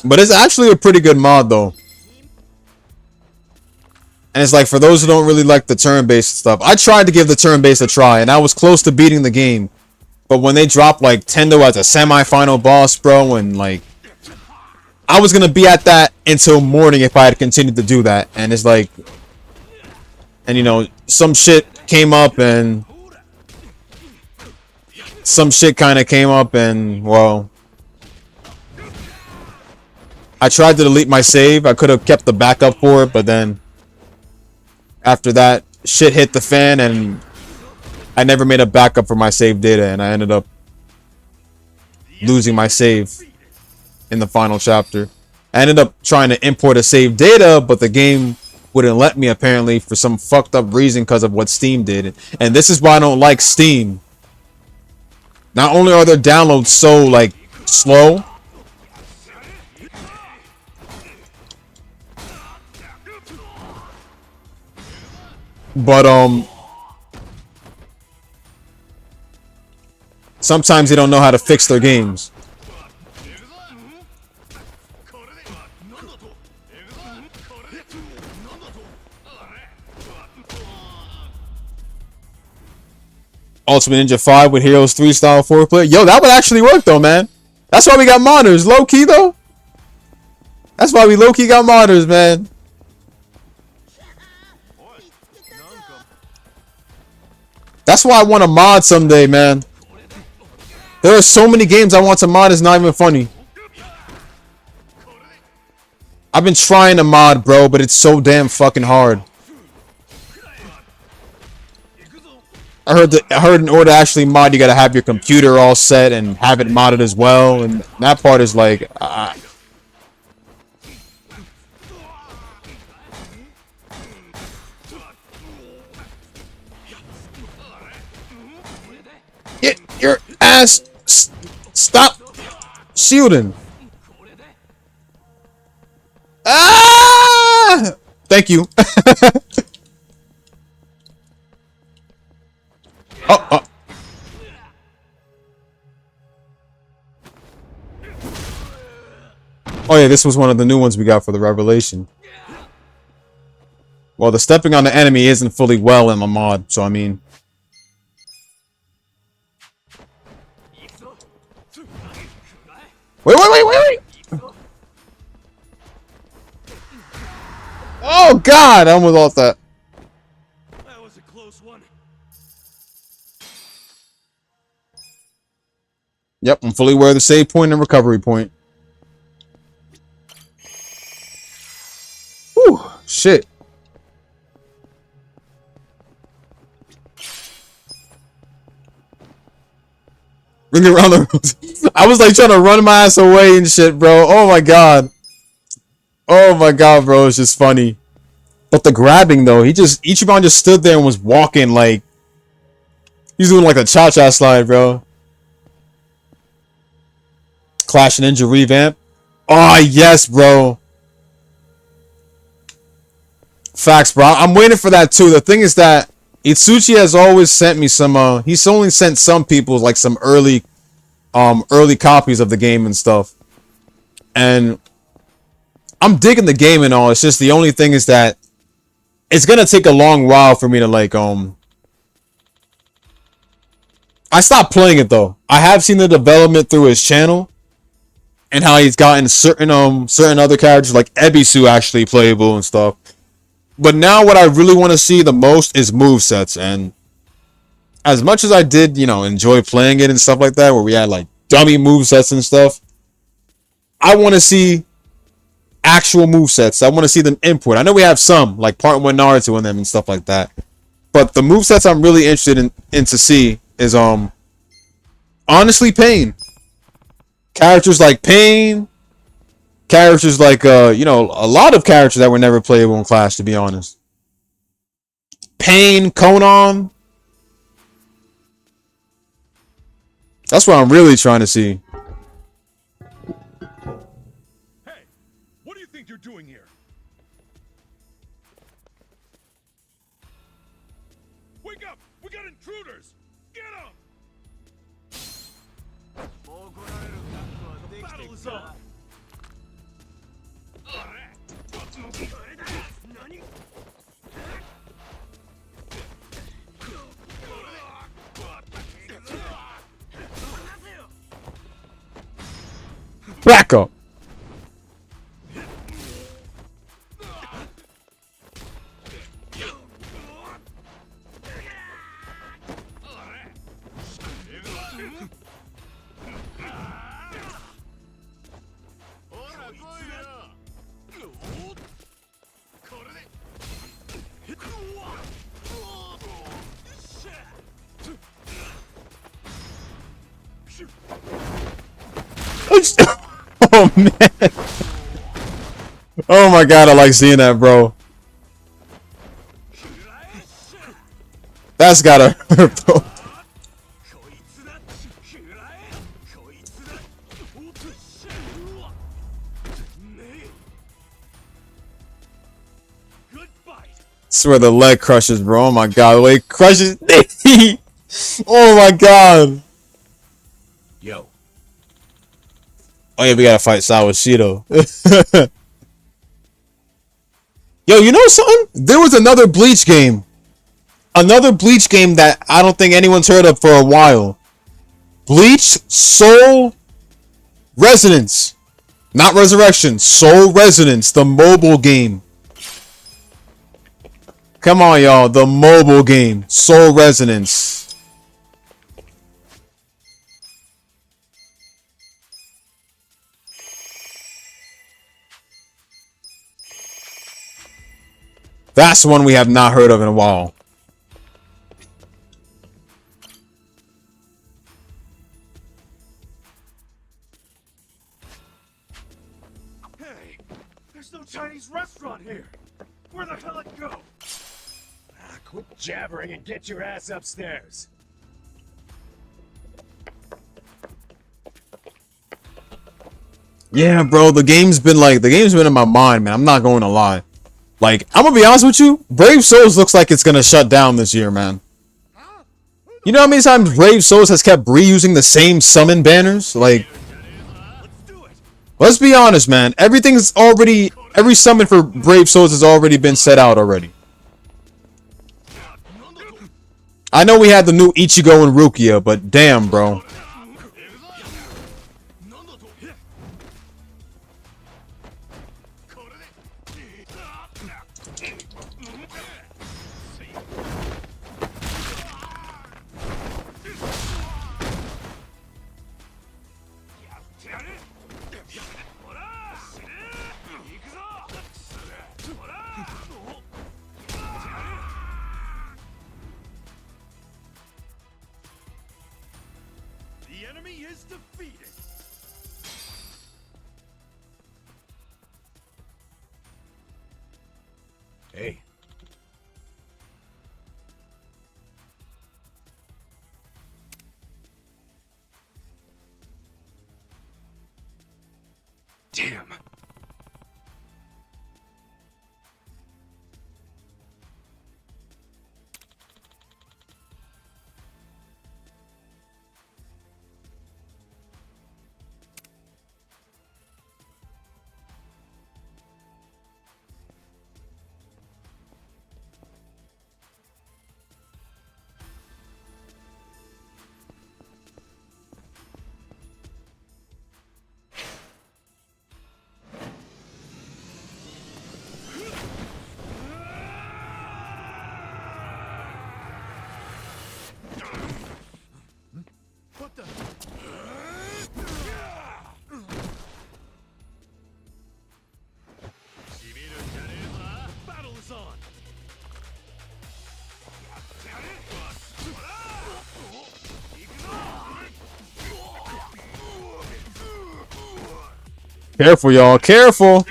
But it's actually a pretty good mod, though. And it's like, for those who don't really like the turn-based stuff, I tried to give the turn-based a try, and I was close to beating the game. But when they dropped, like, Tendo as a semi-final boss, bro, and, like, I was going to be at that until morning if I had continued to do that. And it's like, and, you know, some shit came up, and some shit kind of came up, and, well, I tried to delete my save. I could have kept the backup for it, but then after that, shit hit the fan, and I never made a backup for my save data, and I ended up losing my save in the final chapter. I ended up trying to import a save data, but the game wouldn't let me, apparently, for some fucked up reason because of what Steam did. And this is why I don't like Steam. Not only are their downloads so, like, slow, but sometimes they don't know how to fix their games. Ultimate Ninja 5 with Heroes 3 style 4-player. Yo, that would actually work though, man. That's why we got modders. Low key though. That's why we low key got modders, man. That's why I want to mod someday, man. There are so many games I want to mod, it's not even funny. I've been trying to mod, bro, but it's so damn fucking hard. I heard in order to actually mod, you gotta have your computer all set and have it modded as well, and that part is like, get your ass, stop shielding. Ah! Thank you. Oh. Oh yeah, this was one of the new ones we got for the Revelation. Well, the stepping on the enemy isn't fully well in my mod, so I mean. Wait. Oh god, I almost lost that. That was a close one. Yep, I'm fully aware of the save point and recovery point. Whew, shit. Ring around the I was like trying to run my ass away and shit, bro. Oh my god. Oh my god, bro. It's just funny. But the grabbing though, Ichiban just stood there and was walking like he's doing like a cha-cha slide, bro. Clash Ninja revamp. Oh yes, bro. Facts, bro. I'm waiting for that too. The thing is that Itsuchi has always sent me some he's only sent some people like some early copies of the game and stuff. And I'm digging the game and all. It's just the only thing is that it's gonna take a long while for me to like I stopped playing it though. I have seen the development through his channel and how he's gotten certain other characters like Ebisu actually playable and stuff. But now what I really want to see the most is movesets, and as much as I did, you know, enjoy playing it and stuff like that, where we had like dummy movesets and stuff, I want to see actual movesets. I want to see them input. I know we have some, like Part 1 Naruto in them and stuff like that. But the movesets I'm really interested in to see is honestly Pain. Characters like Pain, characters like you know, a lot of characters that were never playable in Clash, to be honest. Pain, Conan. That's what I'm really trying to see. Hey, what do you think you're doing here? Wake up! We got intruders! Get them! The battle is on! Back up. Oh man. Oh my god, I like seeing that, bro. That's gotta hurt, bro. Swear the leg crushes, bro. Oh my god, the way it crushes. Oh my god. Yo. Oh yeah, we gotta fight Sawashito. Yo, you know something? There was another Bleach game. Another Bleach game that I don't think anyone's heard of for a while. Bleach Soul Resonance. Not Resurrection. Soul Resonance. The mobile game. Come on, y'all. The mobile game. Soul Resonance. That's one we have not heard of in a while. Hey, there's no Chinese restaurant here. Where the hell it go? Quit jabbering and get your ass upstairs. Yeah, bro, the game's been in my mind, man. I'm not going to lie. Like, I'm gonna be honest with you, Brave Souls looks like it's gonna shut down this year, man. You know how many times Brave Souls has kept reusing the same summon banners? Like, let's be honest, man. Every summon for Brave Souls has already been set out already. I know we had the new Ichigo and Rukia, but damn, bro. The enemy is defeated. Hey. Damn. Careful, y'all. Careful.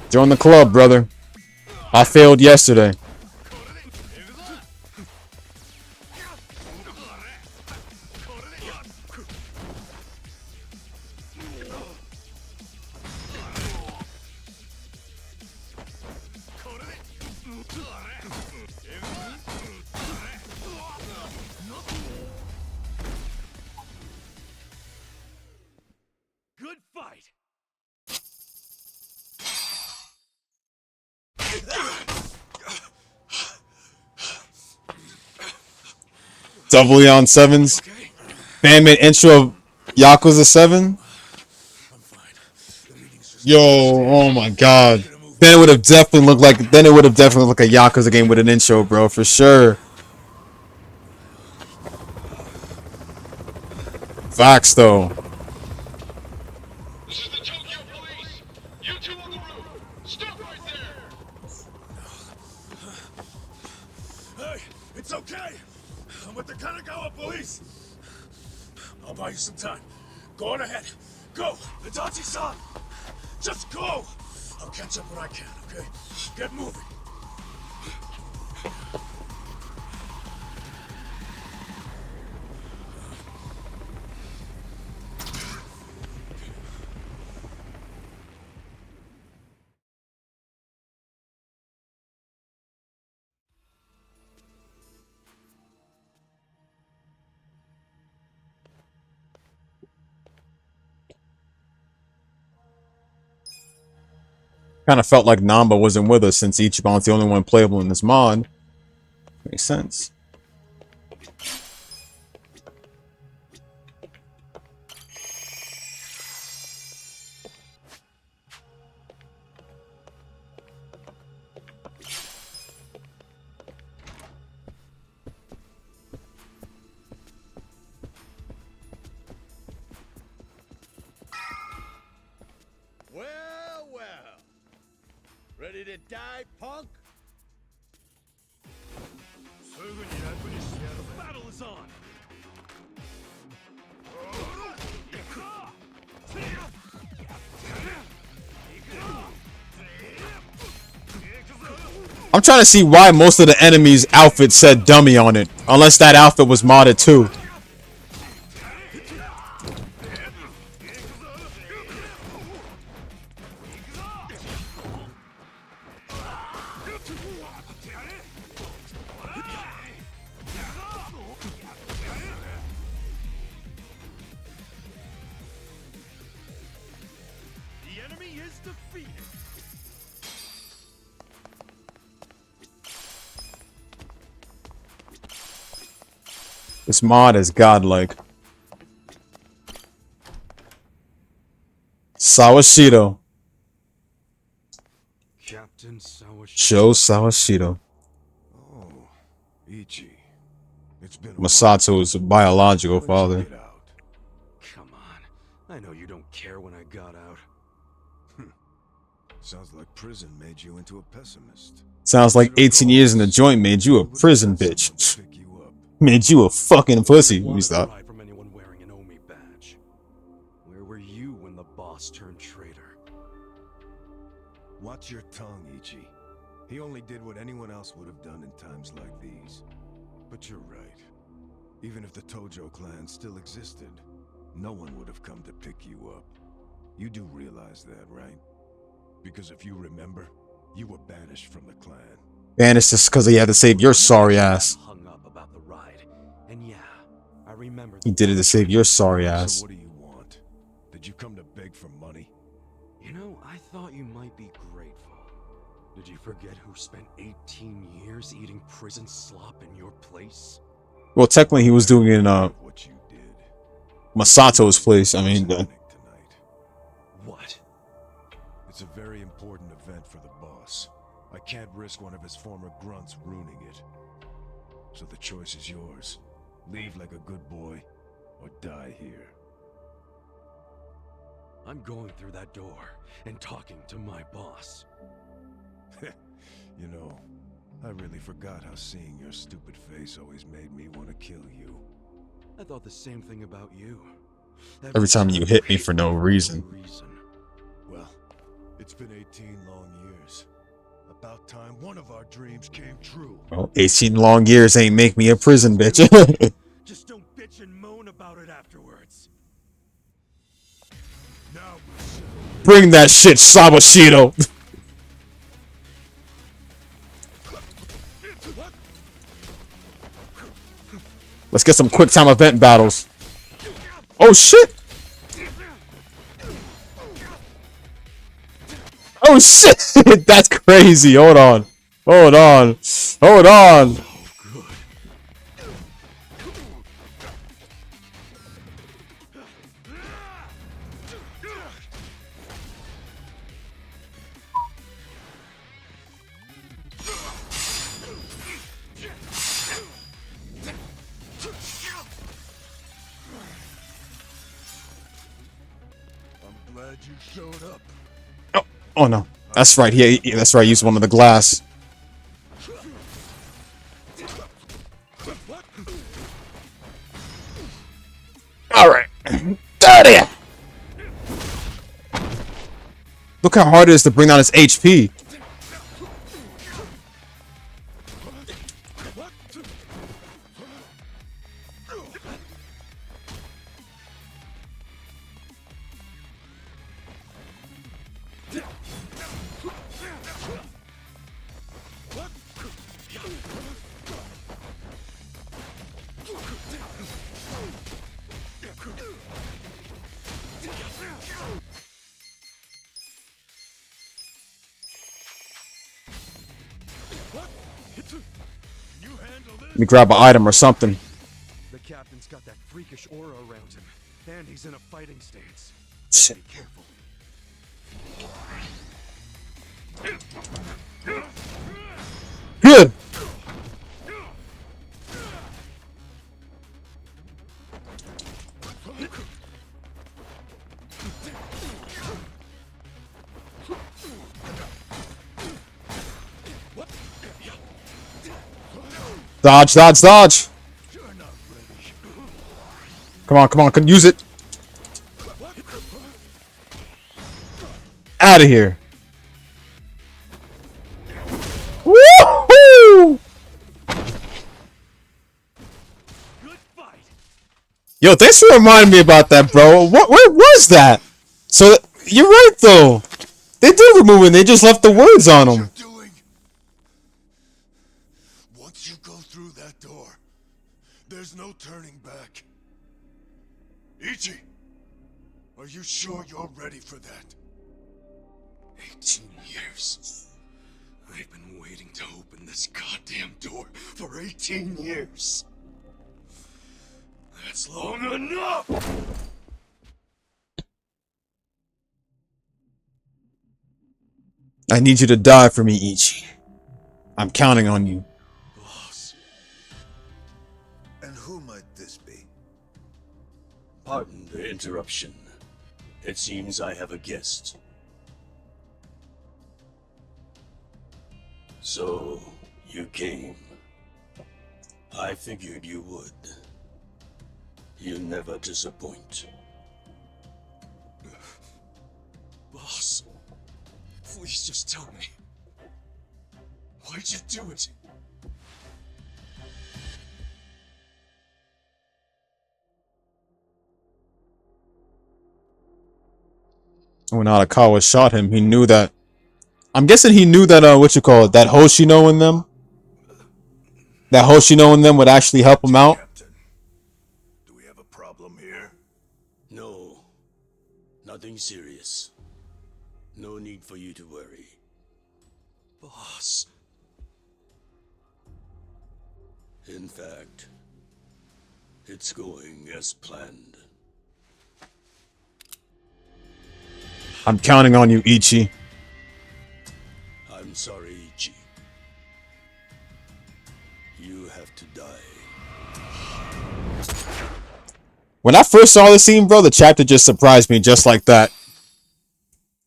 Join the club, brother. I failed yesterday. Good fight. Doubly on sevens. Fan-made intro of Yakuza 7. Yo, oh my god. Then it would have definitely looked like a Yakuza game with an intro, bro, for sure. Facts though. This is the Tokyo Police. You two on the roof. Stop right there. Hey, it's okay. I'm with the Kanagawa Police. I'll buy you some time. Go on ahead. Go, Itachi-san. Just go. I'll catch up when I can, okay? Get moving. Kind of felt like Namba wasn't with us since Ichiban's the only one playable in this mod. Makes sense. Well, well. Ready to die, punk? Battle is on. I'm trying to see why most of the enemies' outfits said dummy on it. Unless that outfit was modded too. The enemy is defeated. This mod is godlike. Sawashiro. Captain Sawashiro. Sho Sawashiro. Oh, Ichi. It's been a Masato's biological while. father. Get out. Come on. I know you don't care when I got out. Sounds like prison made you into a pessimist. Sounds like 18 years in the joint made you a prison bitch. Pick you up. Made you a fucking pussy. Let me Wanted stop. a ride from anyone wearing an Omi badge. Where were you when the boss turned traitor? Watch your tongue, Ichi. He only did what anyone else would have done in times like these. But you're right. Even if the Tojo clan still existed, no one would have come to pick you up. You do realize that, right? Because if you remember, you were banished from the clan. Banished just because he had to save your sorry ass. Hung up about the ride. And yeah, I remember He did it to save your sorry ass. So what do you want? Did you come to beg for money? You know, I thought you might be grateful. Did you forget who spent 18 years eating prison slop in your place? Well, technically he was doing it in What you did. Masato's place. I mean, Tonight. What? It's a very important event for the boss. I can't risk one of his former grunts ruining it. So the choice is yours. Leave like a good boy, or die here. I'm going through that door and talking to my boss. You know, I really forgot how seeing your stupid face always made me want to kill you. I thought the same thing about you. Every time you hit me for no reason. Well, it's been 18 long years. About time one of our dreams came true. Well, 18 long years ain't make me a prison bitch. Just don't bitch and moan about it afterwards. Now Bring that shit, Sawashiro. Let's get some quick time event battles. Oh shit! Oh shit! That's crazy. Hold on. Hold on. Hold on. I'm glad you showed up. Oh no. That's right. Yeah, that's right. Use one of the glass. All right. Dirty. Look how hard it is to bring down his HP. Let me grab an item or something. The captain's got that freakish aura around him, and he's in a fighting stance. Shit. Be careful. Good. Dodge, dodge, dodge. Come on, come on, can use it. Out of here. Woohoo! Yo, thanks for reminding me about that, bro. Where was that? So, you're right, though. They did remove it, they just left the words on them. Once you go through that door, there's no turning back. Ichi, are you sure you're ready for that? 18 years. I've been waiting to open this goddamn door for 18 years. That's long enough! I need you to die for me, Ichi. I'm counting on you. Boss. And who might this be? Pardon the interruption. It seems I have a guest. So, you came. I figured you would. You never disappoint. Boss, please just tell me. Why'd you do it? When Arakawa shot him, he knew that. I'm guessing he knew that, that Hoshino in them. That Hoshino in them would actually help him out. Captain, do we have a problem here? No, nothing serious. No need for you to worry. Boss. In fact, it's going as planned. I'm counting on you, Ichi. I'm sorry, Ichi. You have to die. When I first saw this scene, bro, the chapter just surprised me just like that.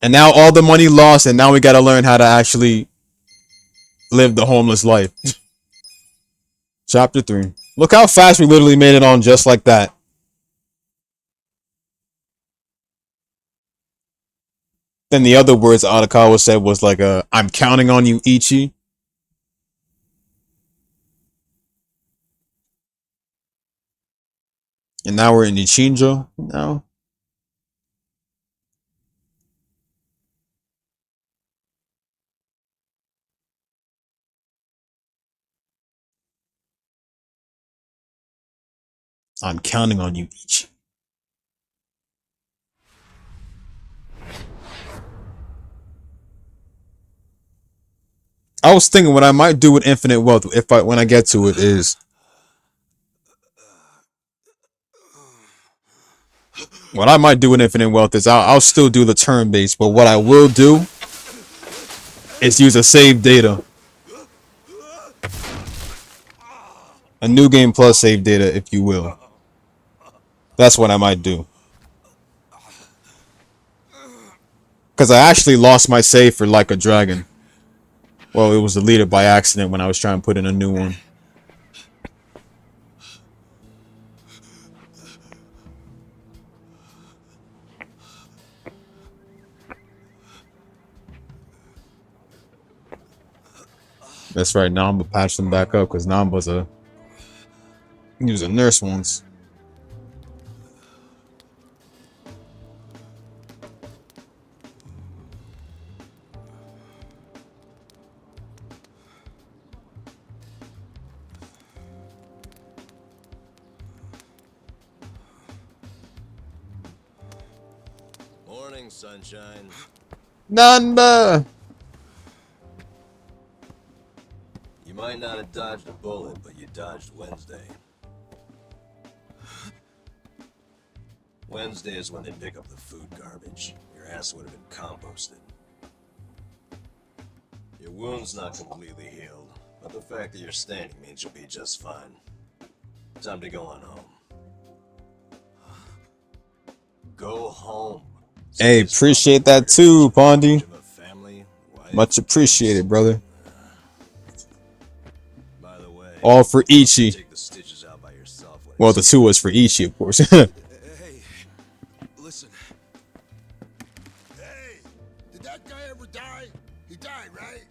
And now all the money lost, and now we gotta learn how to actually live the homeless life. Chapter 3. Look how fast we literally made it on just like that. Then the other words Arakawa said was like, I'm counting on you, Ichi. And now we're in Ichinjo now. I'm counting on you, Ichi. I was thinking what I might do with Infinite Wealth when I get to it is what I might do with Infinite Wealth is I'll still do the turn base, but what I will do is use a save data. A new game plus save data, if you will. That's what I might do. Because I actually lost my save for Like a Dragon. Well, it was deleted by accident when I was trying to put in a new one. That's right, Namba patched them back up because he was a nurse once. Morning, sunshine. Namba! You might not have dodged a bullet, but you dodged Wednesday. Wednesday is when they pick up the food garbage. Your ass would have been composted. Your wound's not completely healed, but the fact that you're standing means you'll be just fine. Time to go on home. Go home. Hey, appreciate that too, Pondy. Much appreciated, brother. All for Ichi. Well, the 2 was for Ichi, of course. Hey, listen. Hey, did that guy ever die? He died, right?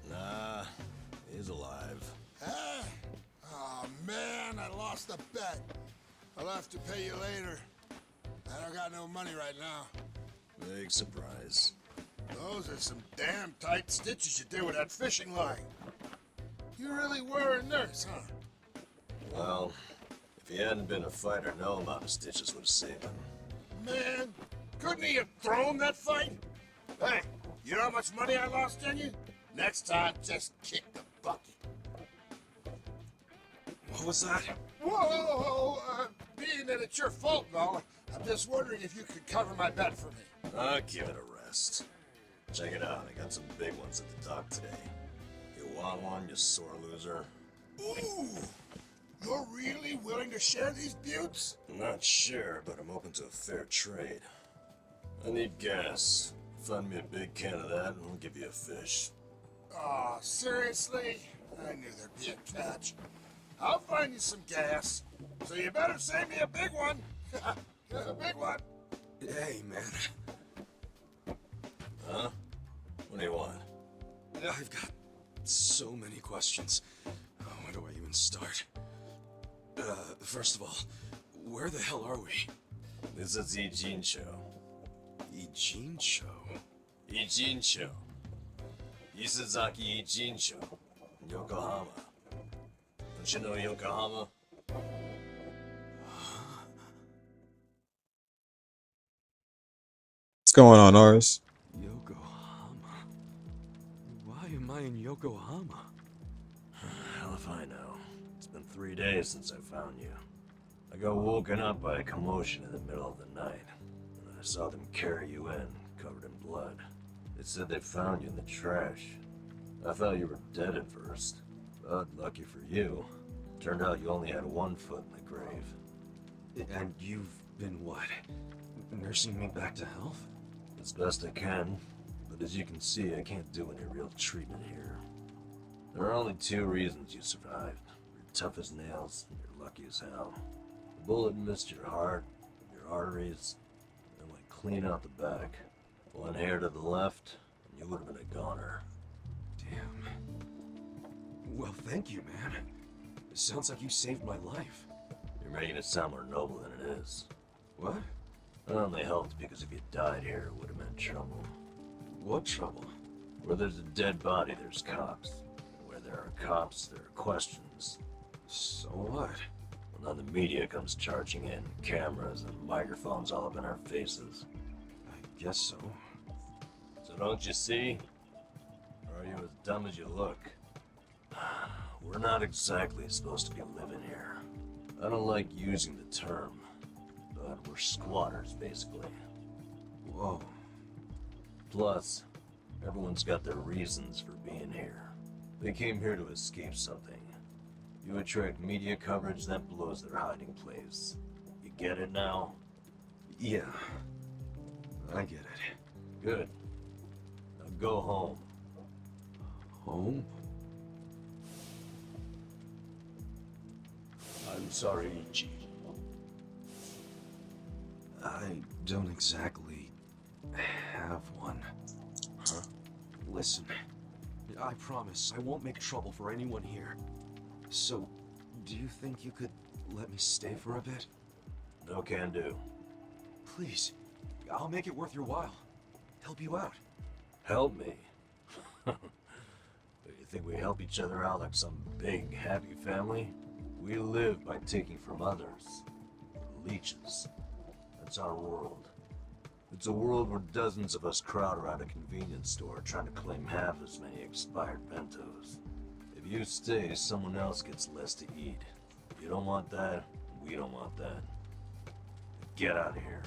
Nah, he's alive. Huh? Oh, man, I lost a bet. I'll have to pay you later. I don't got no money right now. Big surprise. Those are some damn tight stitches you did with that fishing line. You really were a nurse, huh? Well, if he hadn't been a fighter, no amount of stitches would have saved him. Man, couldn't he have thrown that fight? Hey, you know how much money I lost on you? Next time, just kick the bucket. What was that? Whoa, being that it's your fault and all, I'm just wondering if you could cover my bet for me. Give it a rest. Check it out, I got some big ones at the dock today. You want one, you sore loser? Ooh, you're really willing to share these buttes? I'm not sure, but I'm open to a fair trade. I need gas. Find me a big can of that and I'll give you a fish. Aw, seriously? I knew there'd be a catch. I'll find you some gas, so you better save me a big one. A big one. Hey, man. Huh? What do you want? I've got so many questions. Where do I even start? First of all, where the hell are we? This is Ijincho. Ijincho? Ijincho. Isazaki Ijincho. Yokohama. Don't you know Yokohama? What's going on, Oris? Yokohama? Why am I in Yokohama? Hell if I know. It's been 3 days since I found you. I got woken up by a commotion in the middle of the night. And I saw them carry you in, covered in blood. They said they found you in the trash. I thought you were dead at first. But lucky for you, turned out you only had 1 foot in the grave. And you've been what? Nursing me back to health? As best I can, but as you can see, I can't do any real treatment here. There are only two reasons you survived. You're tough as nails, and you're lucky as hell. The bullet missed your heart, your arteries, and went clean out the back. One hair to the left, and you would have been a goner. Damn. Well, thank you, man. It sounds like you saved my life. You're making it sound more noble than it is. What? It only helped because if you died here, it would have meant trouble. What trouble? Where there's a dead body, there's cops. Where there are cops, there are questions. So what? Well, then the media comes charging in, cameras and microphones all up in our faces. I guess so. So don't you see? Or are you as dumb as you look? We're not exactly supposed to be living here. I don't like using the term, but we're squatters, basically. Whoa. Plus, everyone's got their reasons for being here. They came here to escape something. You attract media coverage, that blows their hiding place. You get it now? Yeah. I get it. Good. Now go home. Home? I'm sorry, Ichi. I don't exactly have one. Huh? Listen, I promise I won't make trouble for anyone here. So, do you think you could let me stay for a bit? No can do. Please, I'll make it worth your while. Help you out. Help me? You think we help each other out like some big, happy family? We live by taking from others. Leeches. That's our world. It's a world where dozens of us crowd around a convenience store trying to claim half as many expired bentos. If you stay, someone else gets less to eat. You don't want that, we don't want that. Get out of here.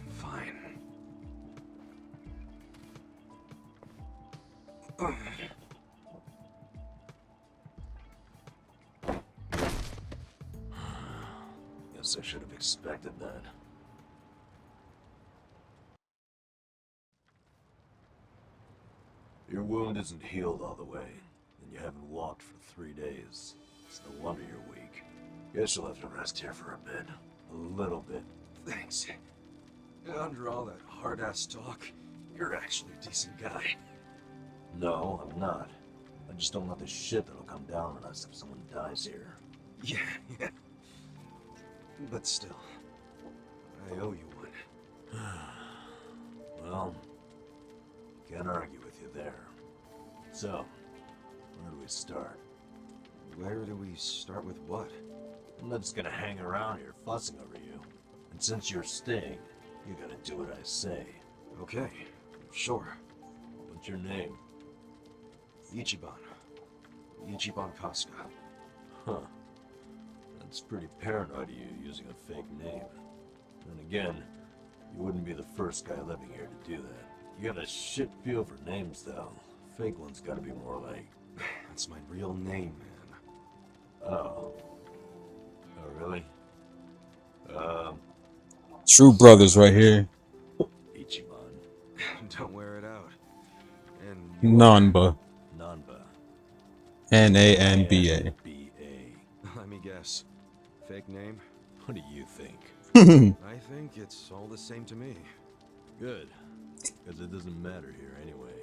Fine. Guess I should have expected that. Your wound isn't healed all the way, and you haven't walked for 3 days. It's no wonder you're weak. Guess you'll have to rest here for a bit. A little bit. Thanks. Under all that hard-ass talk, you're actually a decent guy. No, I'm not. I just don't want the shit that'll come down on us if someone dies here. Yeah. But still, I owe you one. Well, can't argue with you there. So, where do we start? Where do we start with what? I'm not just gonna hang around here fussing over you. And since you're staying, you gotta do what I say. Okay, sure. What's your name? Ichiban. Ichiban Kasuga. Huh. That's pretty paranoid of you using a fake name. Then again, you wouldn't be the first guy living here to do that. You got a shit feel for names, though. Fake ones gotta be more like... That's my real name, man. Oh. Oh, really? True brothers right here. Ichiban. Don't wear it out. And Nanba. Nanba. Nanba. B-A. let me guess. Fake name? What do you think? I think it's all the same to me. Good. Because it doesn't matter here anyway.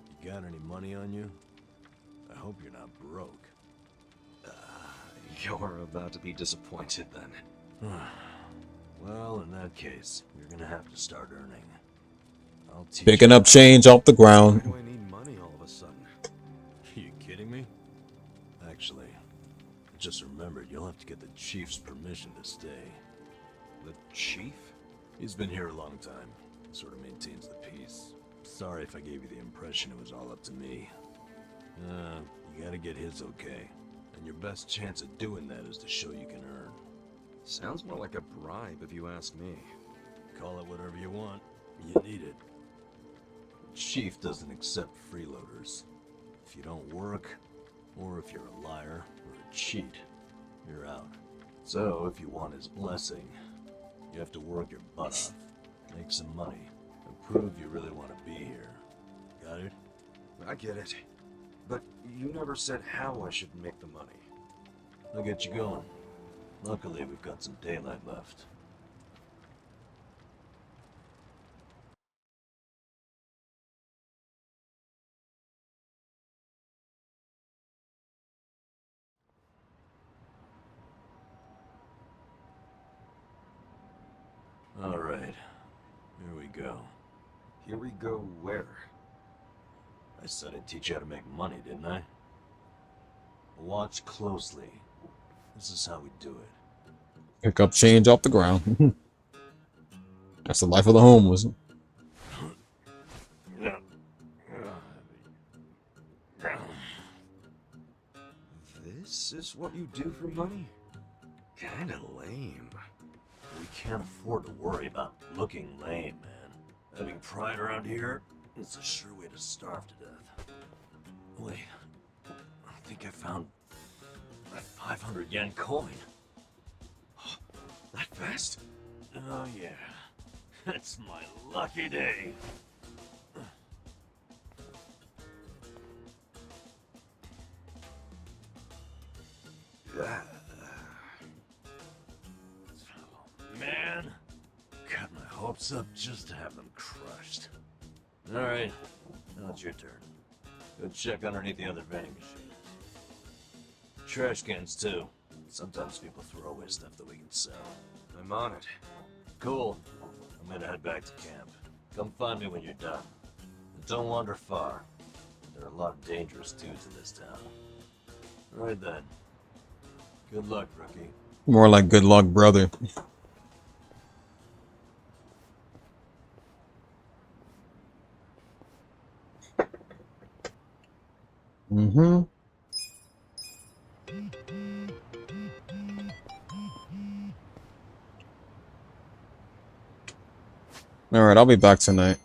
You got any money on you? I hope you're not broke. You're about to be disappointed then. Well, in that case, you're gonna have to start earning. I'll teach Picking you. up change off the Why ground. do I need money all of a sudden? Are you kidding me? Actually, I just remembered you'll have to get the chief's permission to stay. The chief? He's been here a long time. Sort of maintains the peace. Sorry if I gave you the impression it was all up to me. You gotta get his okay. And your best chance at doing that is to show you can earn. Sounds more like a bribe if you ask me. Call it whatever you want. You need it. The chief doesn't accept freeloaders. If you don't work, or if you're a liar or a cheat, you're out. So if you want his blessing, you have to work your butt off. Make some money and prove you really want to be here. Got it? I get it. But you never said how I should make the money. I'll get you going. Luckily, we've got some daylight left. All right, here we go. Here we go where? I said I'd teach you how to make money, didn't I? Watch closely. This is how we do it. Pick up change off the ground. That's the life of the homeless. This is what you do for money? Kinda lame. We can't afford to worry about looking lame, man. Having pride around here is a sure way to starve to death. Wait, I think I found that 500 yen coin. That fast? Oh yeah, it's my lucky day. Man, got my hopes up just to have them crushed. All right, now it's your turn. Go check underneath the other vending machines. Trash cans too. Sometimes people throw away stuff that we can sell. I'm on it. Cool. I'm gonna head back to camp. Come find me when you're done. And don't wander far. There are a lot of dangerous dudes in this town. All right then. Good luck, rookie. More like good luck, brother. Mm-hmm. All right, I'll be back tonight.